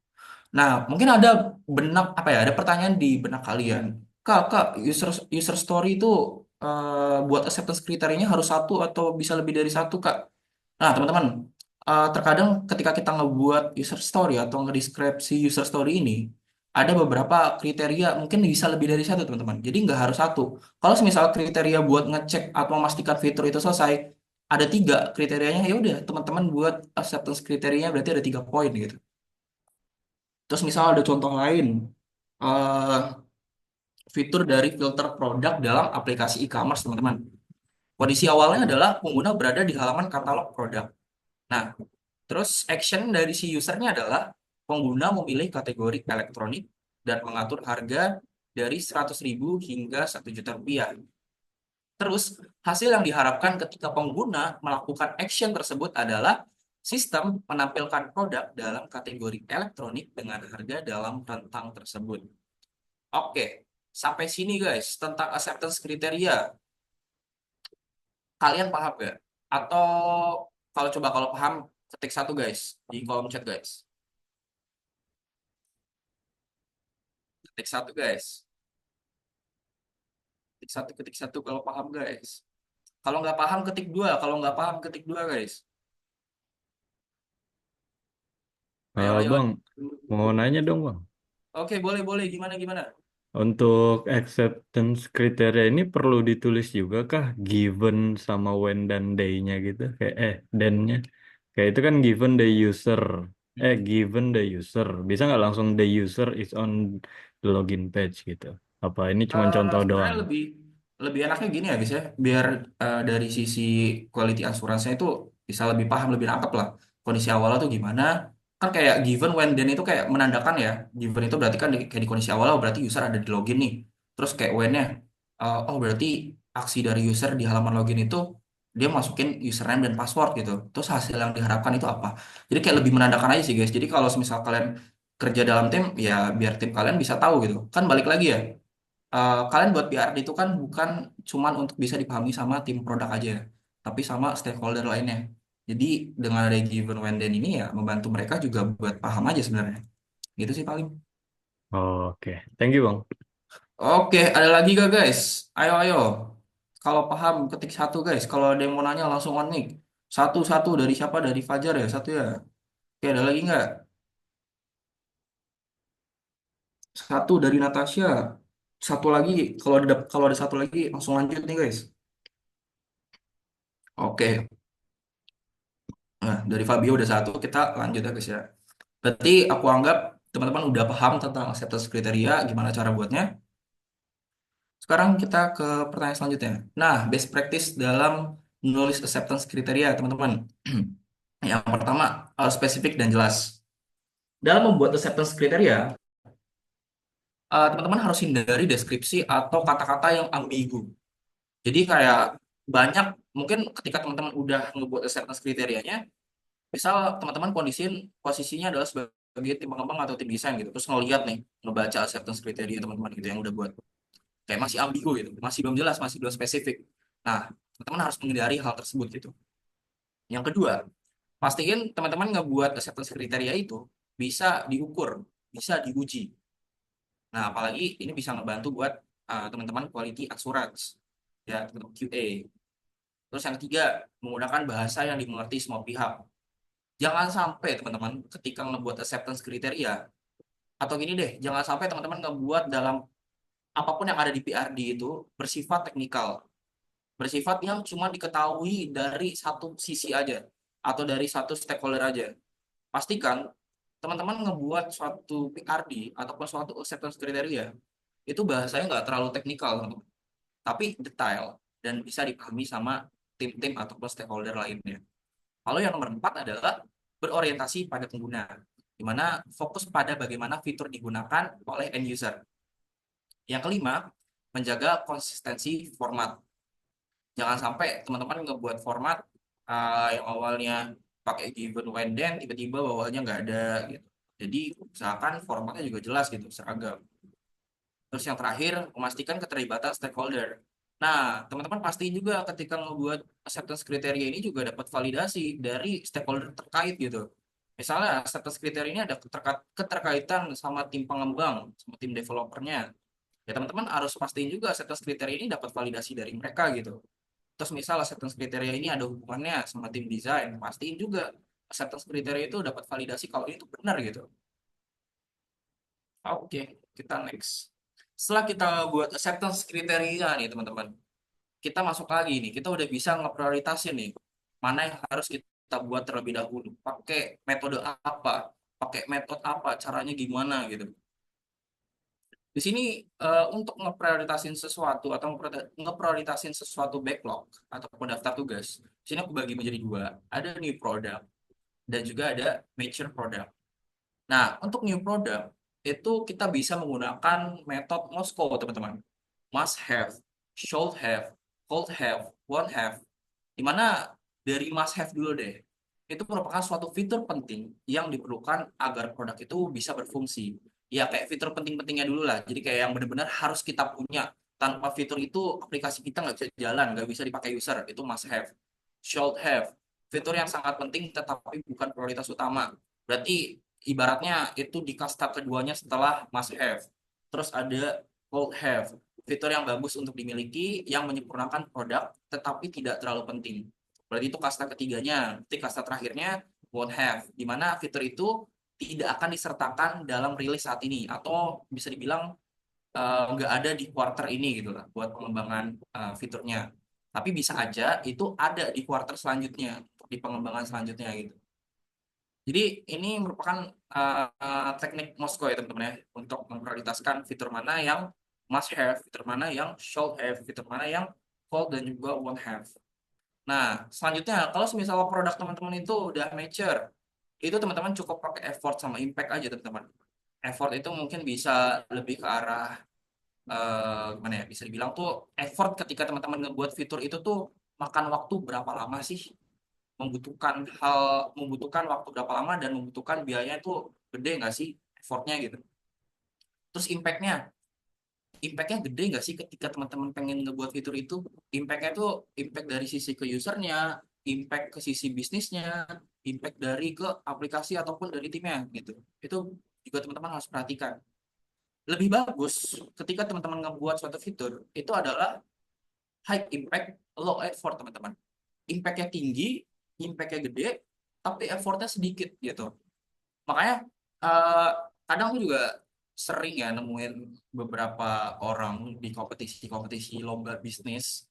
Nah, mungkin ada ada pertanyaan di benak kalian. Kak, user user story itu buat acceptance kriterianya harus satu atau bisa lebih dari satu, Kak? Nah, teman-teman, terkadang ketika kita ngebuat user story atau ngedeskripsi user story ini, ada beberapa kriteria mungkin bisa lebih dari satu, teman-teman. Jadi nggak harus satu. Kalau misal kriteria buat ngecek atau memastikan fitur itu selesai, ada tiga kriterianya, ya udah teman-teman buat acceptance kriterianya berarti ada 3 poin gitu. Terus misal ada contoh lain, eh, fitur dari filter produk dalam aplikasi e-commerce, teman-teman. Kondisi awalnya adalah pengguna berada di halaman katalog produk. Nah, terus action dari si usernya adalah pengguna memilih kategori elektronik dan mengatur harga dari 100.000 hingga 1 juta rupiah. Terus, hasil yang diharapkan ketika pengguna melakukan action tersebut adalah sistem menampilkan produk dalam kategori elektronik dengan harga dalam rentang tersebut. Oke, sampai sini guys tentang acceptance kriteria. Kalian paham gak? Atau kalau paham ketik satu guys di kolom chat guys. Ketik satu guys. Ketik satu kalau paham guys. Kalau nggak paham ketik dua. Kalau nggak paham ketik dua guys. Ayo, ayo. Bang, mau nanya dong Bang. Oke, boleh. Gimana? Untuk acceptance kriteria ini perlu ditulis juga kah given sama when dan day-nya gitu? Kayak then-nya. Kayak itu kan given the user. Given the user. Bisa nggak langsung the user is on the login page gitu? Apa ini cuma contoh Sebenarnya doang? lebih enaknya gini ya guys ya, biar dari sisi quality assurance-nya itu bisa lebih paham, lebih nangkep lah kondisi awalnya tuh gimana. Kan kayak given when then itu kayak menandakan ya, given itu berarti kan kayak di kondisi awal, oh, berarti user ada di login nih. Terus kayak when-nya, oh berarti aksi dari user di halaman login itu dia masukin username dan password gitu. Terus hasil yang diharapkan itu apa? Jadi kayak lebih menandakan aja sih guys. Jadi kalau misal kalian kerja dalam tim, ya biar tim kalian bisa tahu gitu. Kan balik lagi ya, kalian buat PRD itu kan bukan cuman untuk bisa dipahami sama tim produk aja, tapi sama stakeholder lainnya. Jadi dengan ada given when then ini ya membantu mereka juga buat paham aja sebenarnya. Gitu sih paling. Oke, thank you Bang. Oke, ada lagi gak guys? Ayo. Kalau paham ketik satu guys. Kalau ada yang mau nanya langsung on mic. Satu dari siapa? Dari Fajar ya? Satu ya. Oke, ada lagi nggak? Satu dari Natasha. Satu lagi. Kalau ada satu lagi langsung lanjut nih guys. Oke. Nah, dari Fabio udah satu, kita lanjut ya guys ya. Berarti aku anggap teman-teman udah paham tentang acceptance kriteria, gimana cara buatnya. Sekarang kita ke pertanyaan selanjutnya. Nah, best practice dalam menulis acceptance kriteria, teman-teman. Yang pertama, harus spesifik dan jelas. Dalam membuat acceptance kriteria, teman-teman harus hindari deskripsi atau kata-kata yang ambigu. Jadi kayak banyak, mungkin ketika teman-teman udah ngebuat acceptance kriterianya, Misal teman-teman posisinya adalah sebagai tim pengembang atau tim desain gitu, terus ngeliat nih, ngebaca acceptance criteria teman-teman gitu yang udah buat, kayak masih ambigu gitu, masih belum jelas, masih belum spesifik. Nah, teman-teman harus menghindari hal tersebut gitu. Yang kedua, pastiin teman-teman ngebuat acceptance kriteria itu bisa diukur, bisa diuji. Nah, apalagi ini bisa ngebantu buat teman-teman quality assurance, ya, untuk QA. Terus yang ketiga, menggunakan bahasa yang dimengerti semua pihak. Jangan sampai teman-teman ketika ngebuat acceptance kriteria, atau gini deh, jangan sampai teman-teman ngebuat dalam apapun yang ada di PRD itu bersifat teknikal, bersifat yang cuma diketahui dari satu sisi aja, atau dari satu stakeholder aja. Pastikan teman-teman ngebuat suatu PRD ataupun suatu acceptance kriteria itu bahasanya nggak terlalu teknikal, teman-teman, tapi detail dan bisa dipahami sama tim-tim ataupun stakeholder lainnya. Lalu yang nomor 4 adalah berorientasi pada pengguna, di mana fokus pada bagaimana fitur digunakan oleh end user. Yang kelima, menjaga konsistensi format. Jangan sampai teman-teman ngebuat format yang awalnya pakai given when then, tiba-tiba bawahnya nggak ada gitu. Jadi usahakan formatnya juga jelas gitu, seragam. Terus yang terakhir, memastikan keterlibatan stakeholder. Nah, teman-teman pasti juga ketika membuat acceptance kriteria ini juga dapat validasi dari stakeholder terkait gitu. Misalnya acceptance kriteria ini ada keterkaitan sama tim pengembang, sama tim developernya. Ya teman-teman harus pastiin juga acceptance kriteria ini dapat validasi dari mereka gitu. Terus misal acceptance kriteria ini ada hubungannya sama tim desain, pastiin juga acceptance kriteria itu dapat validasi kalau itu benar gitu. Oke, kita next. Setelah kita buat acceptance kriteria nih teman-teman, kita masuk lagi nih, kita udah bisa ngeprioritasin nih, mana yang harus kita buat terlebih dahulu. Pakai metode apa, pakai metode apa, caranya gimana gitu. Di sini untuk ngeprioritasin sesuatu atau ngeprioritasin sesuatu backlog ataupun daftar tugas, di sini aku bagi menjadi dua, ada new product dan juga ada mature product. Nah, untuk new product itu kita bisa menggunakan metode Moskow, teman-teman. Must have, should have, could have, won't have. Dimana dari must have dulu deh. Itu merupakan suatu fitur penting yang diperlukan agar produk itu bisa berfungsi. Ya, kayak fitur penting-pentingnya dulu lah. Jadi kayak yang benar-benar harus kita punya. Tanpa fitur itu aplikasi kita nggak bisa jalan, nggak bisa dipakai user. Itu must have. Should have. Fitur yang sangat penting tetapi bukan prioritas utama. Berarti ibaratnya itu di kasta keduanya setelah must have. Terus ada could have, fitur yang bagus untuk dimiliki yang menyempurnakan produk tetapi tidak terlalu penting. Berarti itu kasta ketiganya. Berarti kasta terakhirnya won't have, di mana fitur itu tidak akan disertakan dalam rilis saat ini atau bisa dibilang nggak ada di quarter ini gitu lah buat pengembangan fiturnya. Tapi bisa aja itu ada di quarter selanjutnya, di pengembangan selanjutnya gitu. Jadi ini merupakan teknik Moskow ya teman-teman ya, untuk memprioritaskan fitur mana yang must have, fitur mana yang should have, fitur mana yang could dan juga won't have. Nah, selanjutnya kalau misal produk teman-teman itu udah mature, itu teman-teman cukup pakai effort sama impact aja teman-teman. Effort itu mungkin bisa lebih ke arah gimana ya? Bisa dibilang tuh effort ketika teman-teman ngebuat fitur itu tuh makan waktu berapa lama sih? Membutuhkan waktu berapa lama dan membutuhkan biayanya itu gede nggak sih effortnya gitu. Terus impactnya gede nggak sih ketika teman-teman pengen ngebuat fitur itu? Impactnya tuh impact dari sisi ke usernya, impact ke sisi bisnisnya, impact dari ke aplikasi ataupun dari timnya gitu. Itu juga teman-teman harus perhatikan. Lebih bagus ketika teman-teman ngebuat suatu fitur itu adalah high impact, low effort teman-teman. Impactnya tinggi, impactnya gede, tapi effortnya sedikit gitu. Makanya eh, kadang aku juga sering ya nemuin beberapa orang di kompetisi-kompetisi lomba bisnis,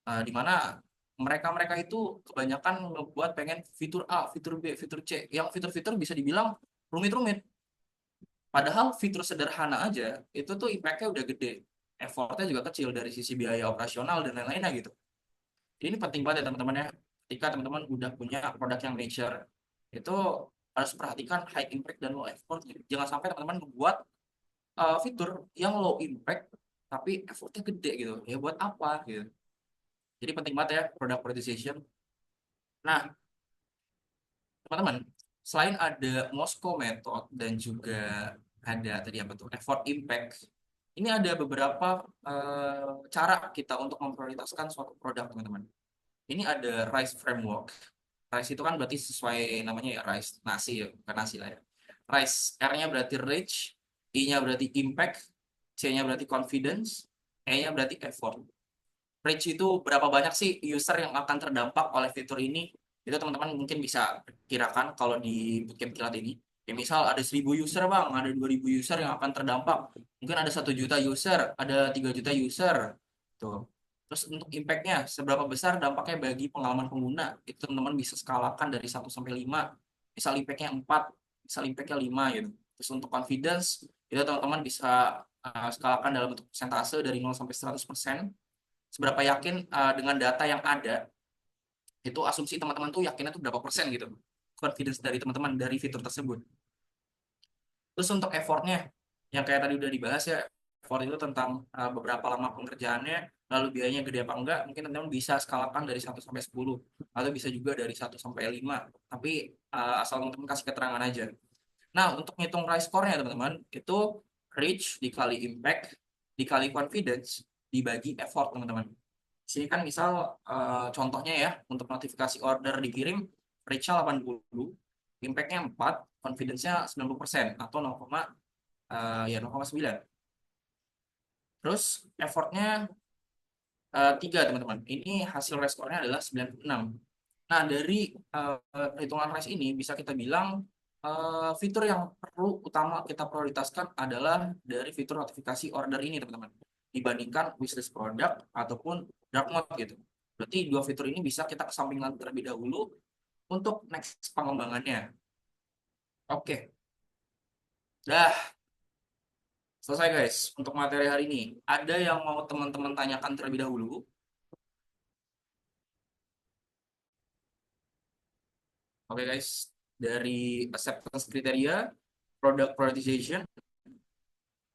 di mana mereka-mereka itu kebanyakan ngebuat pengen fitur A, fitur B, fitur C, yang fitur-fitur bisa dibilang rumit-rumit. Padahal fitur sederhana aja itu tuh impact-nya udah gede, effortnya juga kecil dari sisi biaya operasional dan lain-lainnya gitu. Ini penting banget ya teman-teman ya. Ketika teman-teman udah punya produk yang mature, itu harus perhatikan high impact dan low effort. Jangan sampai teman-teman membuat fitur yang low impact tapi effortnya gede gitu. Ya buat apa gitu. Jadi penting banget ya product prioritization. Nah, teman-teman, selain ada Moscow Method dan juga ada tadi apa tuh effort impact, ini ada beberapa cara kita untuk memprioritaskan suatu produk, teman-teman. Ini ada RICE framework. RICE itu kan berarti sesuai namanya ya, RICE nasi ya, bukan nasi lah ya. RICE, R-nya berarti reach, I-nya berarti impact, C-nya berarti confidence, E-nya berarti effort. Reach itu berapa banyak sih user yang akan terdampak oleh fitur ini? Itu teman-teman mungkin bisa kirakan kalau di bootcamp kilat ini. Ya misal ada 1.000 user bang, ada 2.000 user yang akan terdampak. Mungkin ada 1 juta user, ada 3 juta user. Tuh. Terus untuk impact-nya, seberapa besar dampaknya bagi pengalaman pengguna? Itu teman-teman bisa skalakan dari 1 sampai 5. Misal impact-nya 4, misal impact-nya 5 gitu. Terus untuk confidence, itu teman-teman bisa skalakan dalam bentuk persentase dari 0 sampai 100%. Seberapa yakin dengan data yang ada, itu asumsi teman-teman tuh yakinnya tuh berapa persen gitu, confidence dari teman-teman dari fitur tersebut. Terus untuk effortnya, yang kayak tadi udah dibahas ya, effort itu tentang beberapa lama pengerjaannya, lalu biayanya gede apa enggak, mungkin teman-teman bisa skalakan dari 1 sampai 10, atau bisa juga dari 1 sampai 5, tapi asal teman-teman kasih keterangan aja. Nah, untuk ngitung RICE score-nya teman-teman, itu reach dikali impact, dikali confidence, dibagi effort teman-teman. Di sini kan misal contohnya ya, untuk notifikasi order dikirim, reach-nya 80, impact-nya 4, confidence-nya 90%, atau 0,9. Terus effort-nya 3 teman-teman. Ini hasil reskornya adalah 96. Nah, dari perhitungan RICE ini bisa kita bilang fitur yang perlu utama kita prioritaskan adalah dari fitur notifikasi order ini, teman-teman. Dibandingkan wishlist produk ataupun dark mode gitu. Berarti 2 fitur ini bisa kita kesampingkan terlebih dahulu untuk next pengembangannya. Oke, dah selesai guys untuk materi hari ini. Ada yang mau teman-teman tanyakan terlebih dahulu? Oke guys, dari acceptance criteria, product prioritization,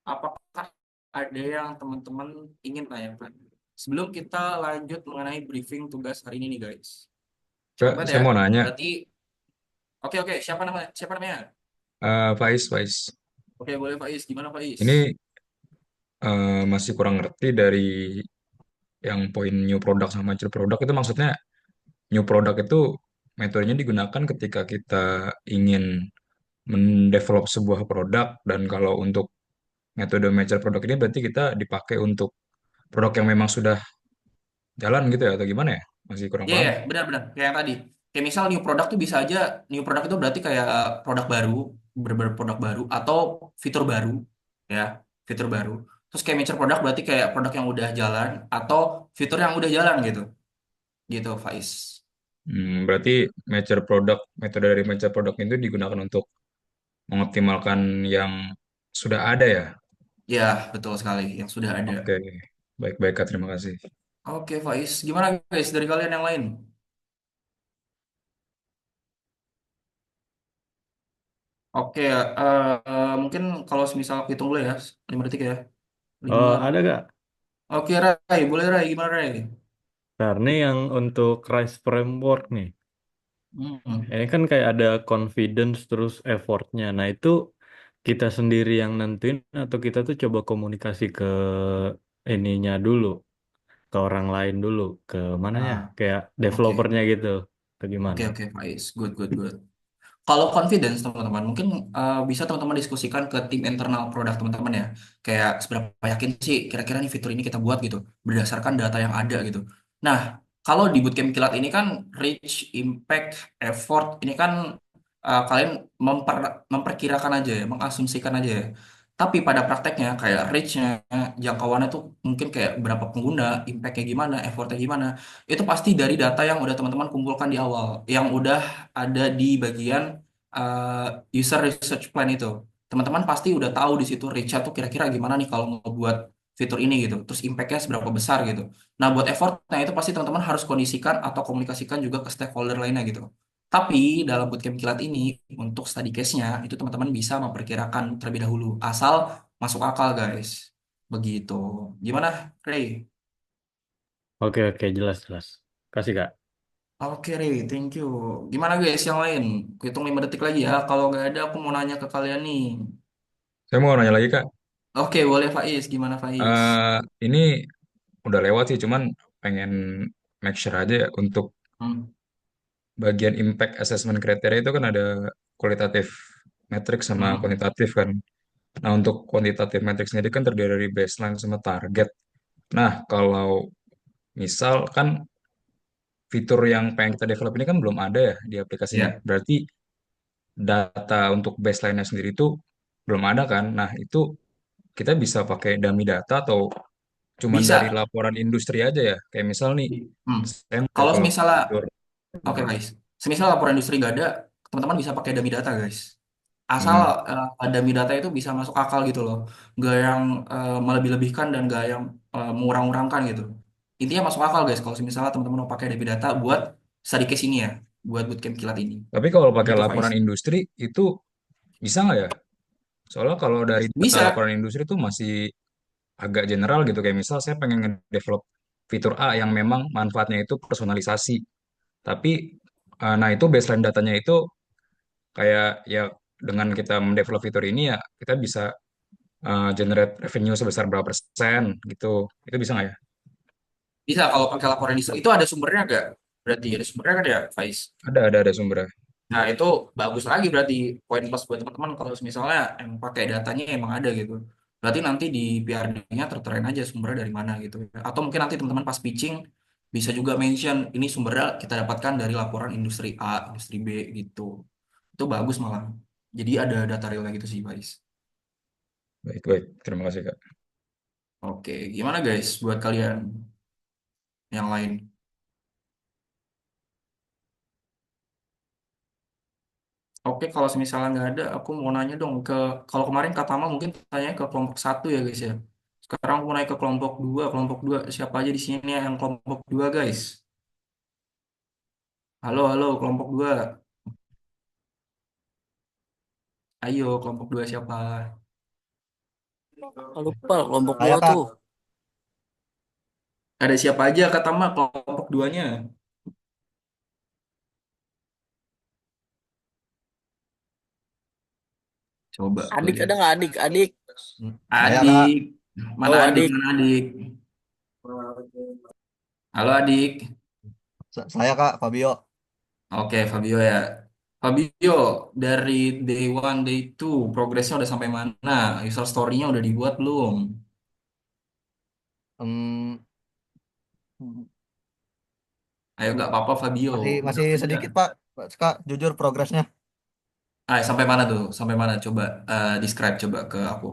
apakah ada yang teman-teman ingin tanyakan? Sebelum kita lanjut mengenai briefing tugas hari ini nih guys. Coba Hebat saya ya. mau nanya, Berarti oke, siapa namanya? Siapa namanya? Faiz, Oke, boleh Faiz. Gimana Faiz? ini masih kurang ngerti dari yang poin new product sama mature product itu maksudnya new product itu metodenya digunakan ketika kita ingin mendevelop sebuah produk dan kalau untuk metode mature product ini berarti kita dipakai untuk produk yang memang sudah jalan gitu ya atau gimana ya? Masih kurang Iya, paham. ya, benar-benar. Kayak yang tadi. Kayak misal new product tuh bisa aja, new product itu berarti kayak produk baru, produk baru, atau fitur baru, ya, fitur baru. Terus kayak mature product berarti kayak produk yang udah jalan, atau fitur yang udah jalan gitu. Gitu, Faiz. Berarti mature product, metode dari mature product itu digunakan untuk mengoptimalkan yang sudah ada ya. Ya, betul sekali. Yang sudah ada. Oke, baik-baik Kak, terima kasih. Oke, Faiz. Gimana guys dari kalian yang lain? Oke, mungkin kalau misal aku hitung dulu ya, 5 detik ya. Oh, 5. ada gak? Oke, Rai. Boleh, Rai. Gimana, Rai? Nah, ini yang untuk Rise Framework nih. Hmm. Ini kan kayak ada confidence terus effortnya. Nah, itu kita sendiri yang nentuin atau kita tuh coba komunikasi ke ininya dulu, ke orang lain dulu, ke mana ya? Ah, Kayak oke. developernya gitu. Atau Oke, gimana? oke, Faiz. Good, good, good. Kalau confidence, teman-teman, mungkin bisa teman-teman diskusikan ke tim internal produk teman-teman ya. Kayak seberapa yakin sih kira-kira nih fitur ini kita buat gitu, berdasarkan data yang ada gitu. Nah, kalau di bootcamp kilat ini kan reach, impact, effort, ini kan kalian memperkirakan aja ya, mengasumsikan aja ya. Tapi pada prakteknya kayak reach-nya, jangkauannya tuh mungkin kayak berapa pengguna, impact-nya gimana, effort-nya gimana. Itu pasti dari data yang udah teman-teman kumpulkan di awal, yang udah ada di bagian user research plan itu. Teman-teman pasti udah tahu di situ reach tuh kira-kira gimana nih kalau mau buat fitur ini gitu. Terus impact-nya seberapa besar gitu. Nah, buat effortnya itu pasti teman-teman harus kondisikan atau komunikasikan juga ke stakeholder lainnya gitu. Tapi dalam bootcamp kilat ini untuk study case-nya itu teman-teman bisa memperkirakan terlebih dahulu asal masuk akal guys. Begitu. Gimana, Ray? Oke, oke, jelas, jelas. Kasih, Kak. Oke, Ri, thank you. Gimana guys yang lain? Aku hitung 5 detik lagi ya. Kalau nggak ada, aku mau nanya ke kalian nih. Saya mau nanya lagi Kak. Oke, boleh Faiz. Gimana Faiz? Ini udah lewat sih, cuman pengen make sure aja ya untuk Hmm, bagian impact assessment criteria itu kan ada kualitatif matrix sama hmm. kuantitatif kan. Nah, untuk kuantitatif matrix sendiri kan terdiri dari baseline sama target. Nah, kalau misal kan fitur yang pengen kita develop ini kan belum ada ya di aplikasinya. Ya, Berarti data untuk baseline-nya sendiri itu belum ada kan. Nah, itu kita bisa pakai dummy data atau cuman dari bisa. laporan industri aja ya. Kayak misal nih, Hmm. saya mau Kalau develop misalnya, fitur. oke guys, semisal laporan industri nggak ada, teman-teman bisa pakai dummy data guys. Asal Hmm. dummy data itu bisa masuk akal gitu loh, nggak yang melebih-lebihkan dan nggak yang mengurang-urangkan gitu. Intinya masuk akal guys. Kalau misalnya teman-teman mau pakai dummy data buat study case ini ya, buat bootcamp kilat ini, Tapi kalau pakai gitu Faiz. laporan industri itu bisa nggak ya? Soalnya kalau dari data Bisa, laporan industri itu masih agak general gitu. Kayak misal saya pengen nge-develop fitur A yang memang manfaatnya itu personalisasi. Tapi, nah itu baseline datanya itu kayak ya dengan kita mendevelop fitur ini ya kita bisa generate revenue sebesar berapa persen gitu. Itu bisa nggak ya? bisa kalau pakai laporan industri. Itu ada sumbernya nggak? Berarti ada sumbernya kan ya, Faiz? Ada sumbernya. Nah, itu bagus lagi berarti poin plus buat teman-teman kalau misalnya yang pakai datanya emang ada gitu. Berarti nanti di PRD-nya terterain aja sumbernya dari mana gitu. Atau mungkin nanti teman-teman pas pitching bisa juga mention ini sumbernya kita dapatkan dari laporan industri A, industri B gitu. Itu bagus malah. Jadi ada data real gitu sih, guys. Baik, baik. Terima kasih, Kak. Oke, gimana guys buat kalian yang lain? Oke, kalau misalnya nggak ada, aku mau nanya dong ke, kalau kemarin Kak Tama mungkin tanya ke kelompok satu ya guys ya. Sekarang aku mau naik ke kelompok dua. Kelompok dua, siapa aja di sini yang kelompok dua guys? Halo, halo, kelompok dua. Ayo, kelompok dua siapa? Lupa kelompok Saya dua Kak, tuh. Ada siapa aja Kak Tama kelompok duanya? Coba aku Adik ada lihat. nggak adik? Adik. saya Kak, Adik, mana Oh adik? adik. Mana adik? Halo adik. Saya Kak Fabio. Oke, Fabio ya. Fabio, dari day one, day two, progresnya udah sampai mana? User story-nya udah dibuat belum? Hmm, Ayo, nggak apa-apa Fabio. masih Gas aja. sedikit Pak. Kak, jujur progresnya. Sampai mana tuh? Sampai mana? Coba describe coba ke aku.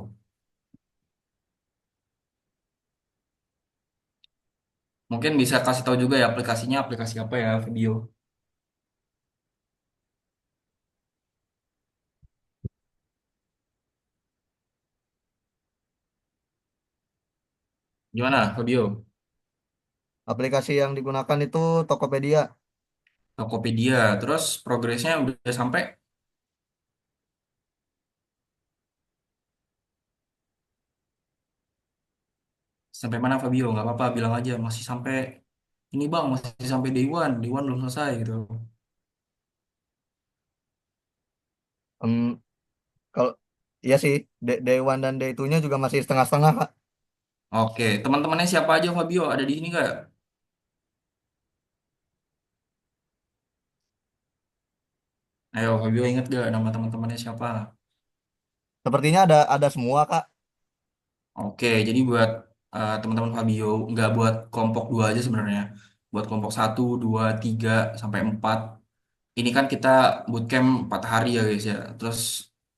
Mungkin bisa kasih tahu juga ya aplikasinya, aplikasi apa ya, Fabio? Gimana, Fabio? Aplikasi yang digunakan itu Tokopedia. Tokopedia. Terus progresnya udah sampai mana, Fabio? Nggak apa-apa, bilang aja masih sampai ini bang, masih sampai day one belum selesai gitu. Hmm, kalau iya sih, day one dan day two-nya juga masih setengah-setengah Kak. Oke, teman-temannya siapa aja, Fabio? Ada di sini nggak? Ayo, Fabio inget gak nama teman-temannya siapa? Sepertinya ada semua Kak. Oke, jadi buat teman-teman Fabio, nggak buat kelompok dua aja sebenarnya. Buat kelompok satu, dua, tiga, sampai empat. Ini kan kita bootcamp 4 hari ya guys ya. Terus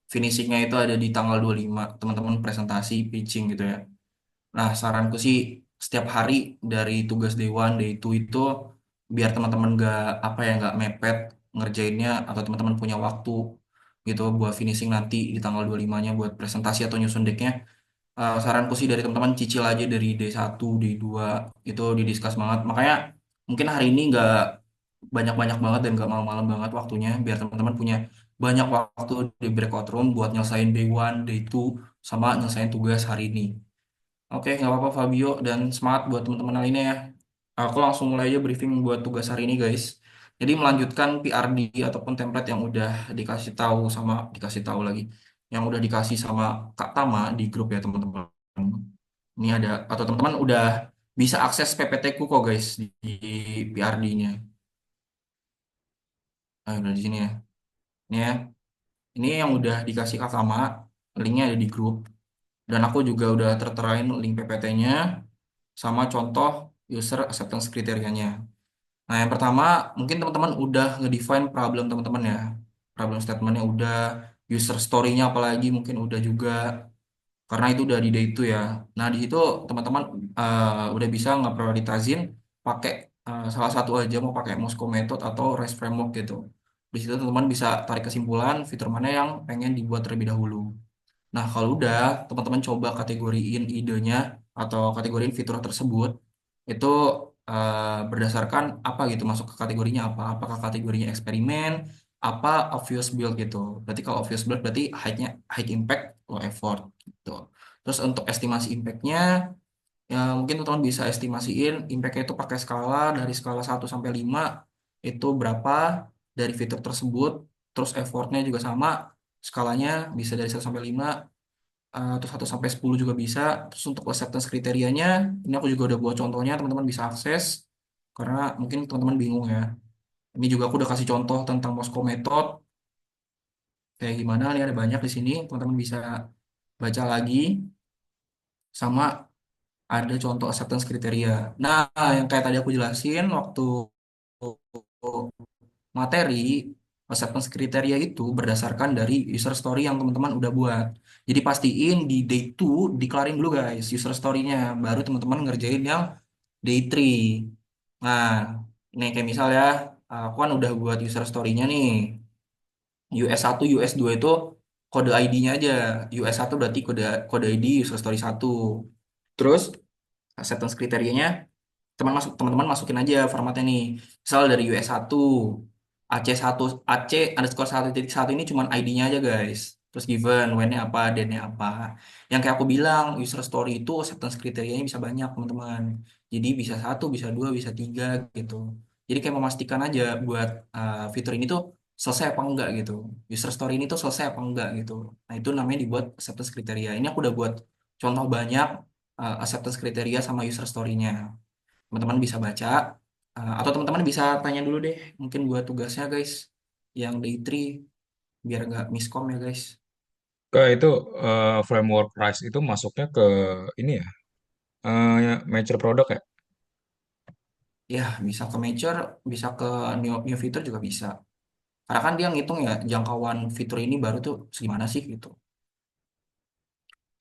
finishingnya itu ada di tanggal 25. Teman-teman presentasi, pitching gitu ya. Nah, saranku sih setiap hari dari tugas day one, day two itu biar teman-teman nggak apa ya nggak mepet ngerjainnya atau teman-teman punya waktu gitu buat finishing nanti di tanggal 25-nya buat presentasi atau nyusun decknya. Saranku sih dari teman-teman cicil aja dari D1, D2 itu didiskus banget. Makanya mungkin hari ini nggak banyak-banyak banget dan nggak malam-malam banget waktunya biar teman-teman punya banyak waktu di breakout room buat nyelesain day one, day two, sama nyelesain tugas hari ini. Oke, nggak apa-apa Fabio dan semangat buat teman-teman lainnya ya. Aku langsung mulai aja briefing buat tugas hari ini guys. Jadi melanjutkan PRD ataupun template yang udah dikasih tahu lagi, yang udah dikasih sama Kak Tama di grup ya teman-teman. Ini ada atau teman-teman udah bisa akses PPT ku kok guys di PRD-nya. Nah, udah di sini ya. Ini ya. Ini yang udah dikasih Kak Tama, linknya ada di grup. Dan aku juga udah terterain link PPT-nya sama contoh user acceptance kriterianya. Nah, yang pertama, mungkin teman-teman udah nge-define problem teman-teman ya. Problem statement-nya udah, user story-nya apalagi mungkin udah juga, karena itu udah di day itu ya. Nah, di situ teman-teman udah bisa nge-prioritizin pakai salah satu aja, mau pakai Moscow Method atau REST Framework gitu. Di situ teman-teman bisa tarik kesimpulan fitur mana yang pengen dibuat terlebih dahulu. Nah, kalau udah teman-teman coba kategoriin idenya atau kategoriin fitur tersebut, itu berdasarkan apa gitu masuk ke kategorinya apa? Apakah kategorinya eksperimen, apa obvious build gitu. Berarti kalau obvious build berarti high impact, low effort gitu. Terus untuk estimasi impactnya, ya mungkin teman-teman bisa estimasiin impactnya itu pakai skala dari skala 1 sampai 5 itu berapa dari fitur tersebut. Terus effortnya juga sama, skalanya bisa dari 1 sampai 5, terus 1 sampai 10 juga bisa. Terus untuk acceptance kriterianya, ini aku juga udah buat contohnya, teman-teman bisa akses. Karena mungkin teman-teman bingung ya. Ini juga aku udah kasih contoh tentang Moscow Method, kayak gimana, ini ada banyak di sini, teman-teman bisa baca lagi. Sama ada contoh acceptance kriteria. Nah, yang kayak tadi aku jelasin waktu materi, acceptance kriteria itu berdasarkan dari user story yang teman-teman udah buat. Jadi pastiin di day 2 dikelarin dulu guys user story-nya, baru teman-teman ngerjain yang day 3. Nah, ini kayak misal ya, aku kan udah buat user story-nya nih. US1, US2 itu kode ID-nya aja. US1 berarti kode kode ID user story 1. Terus acceptance kriterianya teman-teman masukin aja formatnya nih. Misal dari US1, AC1, AC underscore 1.1 ini cuman ID-nya aja guys. Terus given, when-nya apa, then-nya apa. Yang kayak aku bilang, user story itu acceptance kriterianya bisa banyak teman-teman. Jadi bisa satu, bisa dua, bisa tiga gitu. Jadi kayak memastikan aja buat fitur ini tuh selesai apa enggak gitu. User story ini tuh selesai apa enggak gitu. Nah itu namanya dibuat acceptance kriteria. Ini aku udah buat contoh banyak acceptance kriteria sama user story-nya. Teman-teman bisa baca atau teman-teman bisa tanya dulu deh mungkin buat tugasnya guys yang day 3 biar nggak miskom ya guys. Kak, itu framework price itu masuknya ke ini ya, ya, mature product ya? Ya bisa ke mature, bisa ke new fitur juga bisa, karena kan dia ngitung ya jangkauan fitur ini baru tuh segimana sih gitu.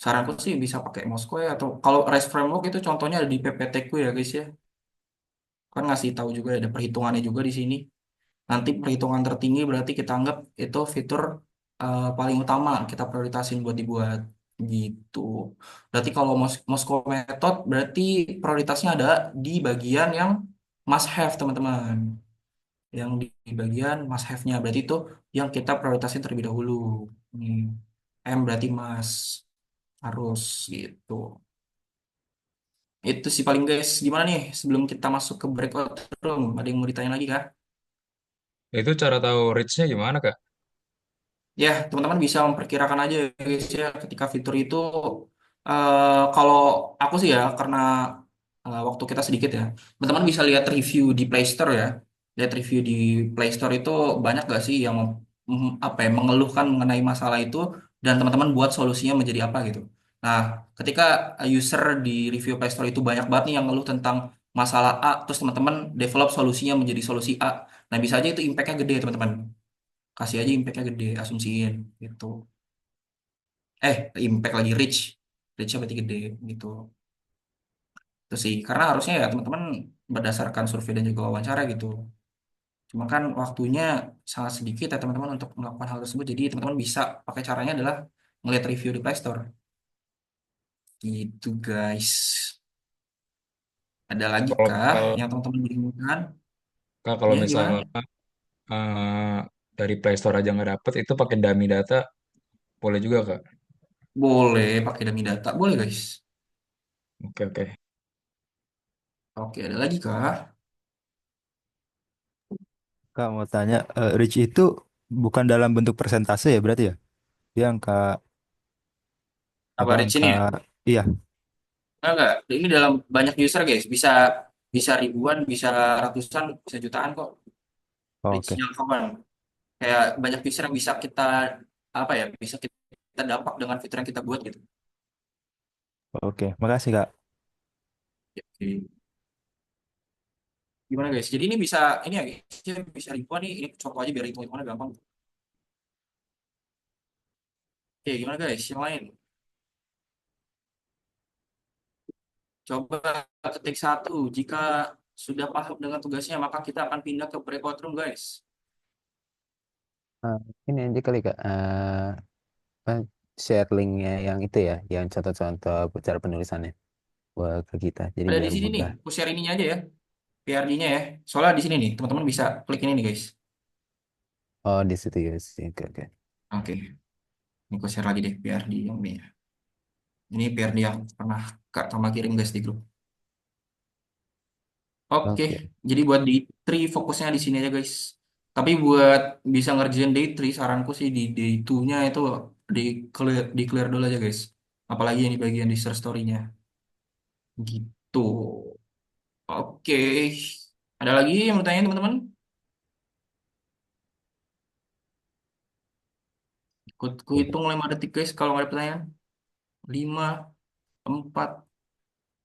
Saranku sih bisa pakai Moscow ya, atau kalau REST framework itu contohnya ada di PPT ku ya guys ya, kan ngasih tahu juga ada perhitungannya juga di sini. Nanti perhitungan tertinggi berarti kita anggap itu fitur paling utama kita prioritasin buat dibuat gitu. Berarti kalau Moscow Method berarti prioritasnya ada di bagian yang must have teman-teman. Yang di bagian must have-nya berarti itu yang kita prioritasin terlebih dahulu. Nih. M berarti must, harus gitu. Itu sih paling guys. Gimana nih sebelum kita masuk ke breakout room? Ada yang mau ditanya lagi kah? Itu cara tahu reach-nya gimana, Kak? Ya, teman-teman bisa memperkirakan aja ya, guys ya ketika fitur itu kalau aku sih ya karena waktu kita sedikit ya, teman-teman bisa lihat review di Play Store ya. Lihat review di Play Store itu banyak gak sih yang apa ya mengeluhkan mengenai masalah itu dan teman-teman buat solusinya menjadi apa gitu. Nah, ketika user di review Play Store itu banyak banget nih yang ngeluh tentang masalah A, terus teman-teman develop solusinya menjadi solusi A. Nah, bisa aja itu impact-nya gede teman-teman, kasih aja impactnya gede asumsiin gitu. Impact lagi reachnya berarti gede gitu. Itu sih karena harusnya ya teman-teman berdasarkan survei dan juga wawancara gitu, cuma kan waktunya sangat sedikit ya teman-teman untuk melakukan hal tersebut, jadi teman-teman bisa pakai caranya adalah ngeliat review di Play Store gitu guys. Ada lagi Kalau kah misal, yang teman-teman bingungkan? Kak, kalau Ya misal gimana? eh, dari Play Store aja nggak dapet, itu pakai dummy data boleh juga, Kak? Boleh pakai dummy data, boleh guys. Oke, oke. Oke, ada lagi kah? Kak mau tanya, Rich itu bukan dalam bentuk persentase ya berarti ya? Dia angka Apa apa reach angka? ini ya? Iya, Enggak. Ini dalam banyak user guys. Bisa bisa ribuan, bisa ratusan, bisa jutaan kok. oke, Reach-nya kawan. Kayak banyak user yang bisa kita apa ya? Bisa kita dampak dengan fitur yang kita buat gitu. oke. Makasih Kak. Oke. Gimana guys? Jadi ini bisa ini ya guys, bisa ribuan nih. Ini contoh aja biar hitung-hitungannya gampang. Oke, gimana guys? Yang lain. Coba ketik satu. Jika sudah paham dengan tugasnya, maka kita akan pindah ke breakout room guys. Eh, ini aja kali Kak, apa, share linknya yang itu ya, yang contoh-contoh cara penulisannya buat ke kita. Jadi Ada di biar sini nih. mudah. Aku share ininya aja ya. PRD-nya ya. Soalnya di sini nih, teman-teman bisa klik ini nih guys. Oh, di situ ya. Oke, oke. Oke, ini aku share lagi deh PRD yang ini ya. Ini PRD yang pernah Kak Tama kirim guys di grup. Oke, Oke. jadi buat day 3 fokusnya di sini aja guys. Tapi buat bisa ngerjain day 3, saranku sih di day 2-nya itu di clear dulu aja guys. Apalagi yang di bagian user story-nya. Gitu. Oke. Ada lagi yang mau tanya teman-teman? Ku Oke. hitung 5 detik guys kalau nggak ada pertanyaan. 5, 4,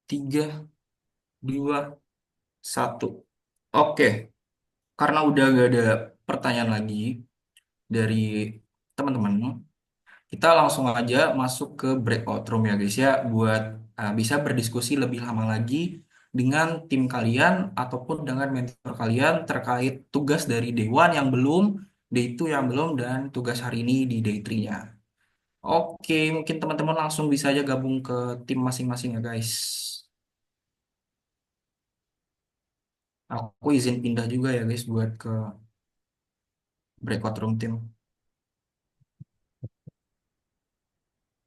3, 2, 1. Oke, karena udah gak ada pertanyaan lagi dari teman-teman, kita langsung aja masuk ke breakout room ya guys ya, buat bisa berdiskusi lebih lama lagi dengan tim kalian ataupun dengan mentor kalian terkait tugas dari day 1 yang belum, day 2 yang belum, dan tugas hari ini di day 3-nya. Oke, mungkin teman-teman langsung bisa aja gabung ke tim masing-masing ya guys. Aku izin pindah juga ya guys buat ke breakout room tim.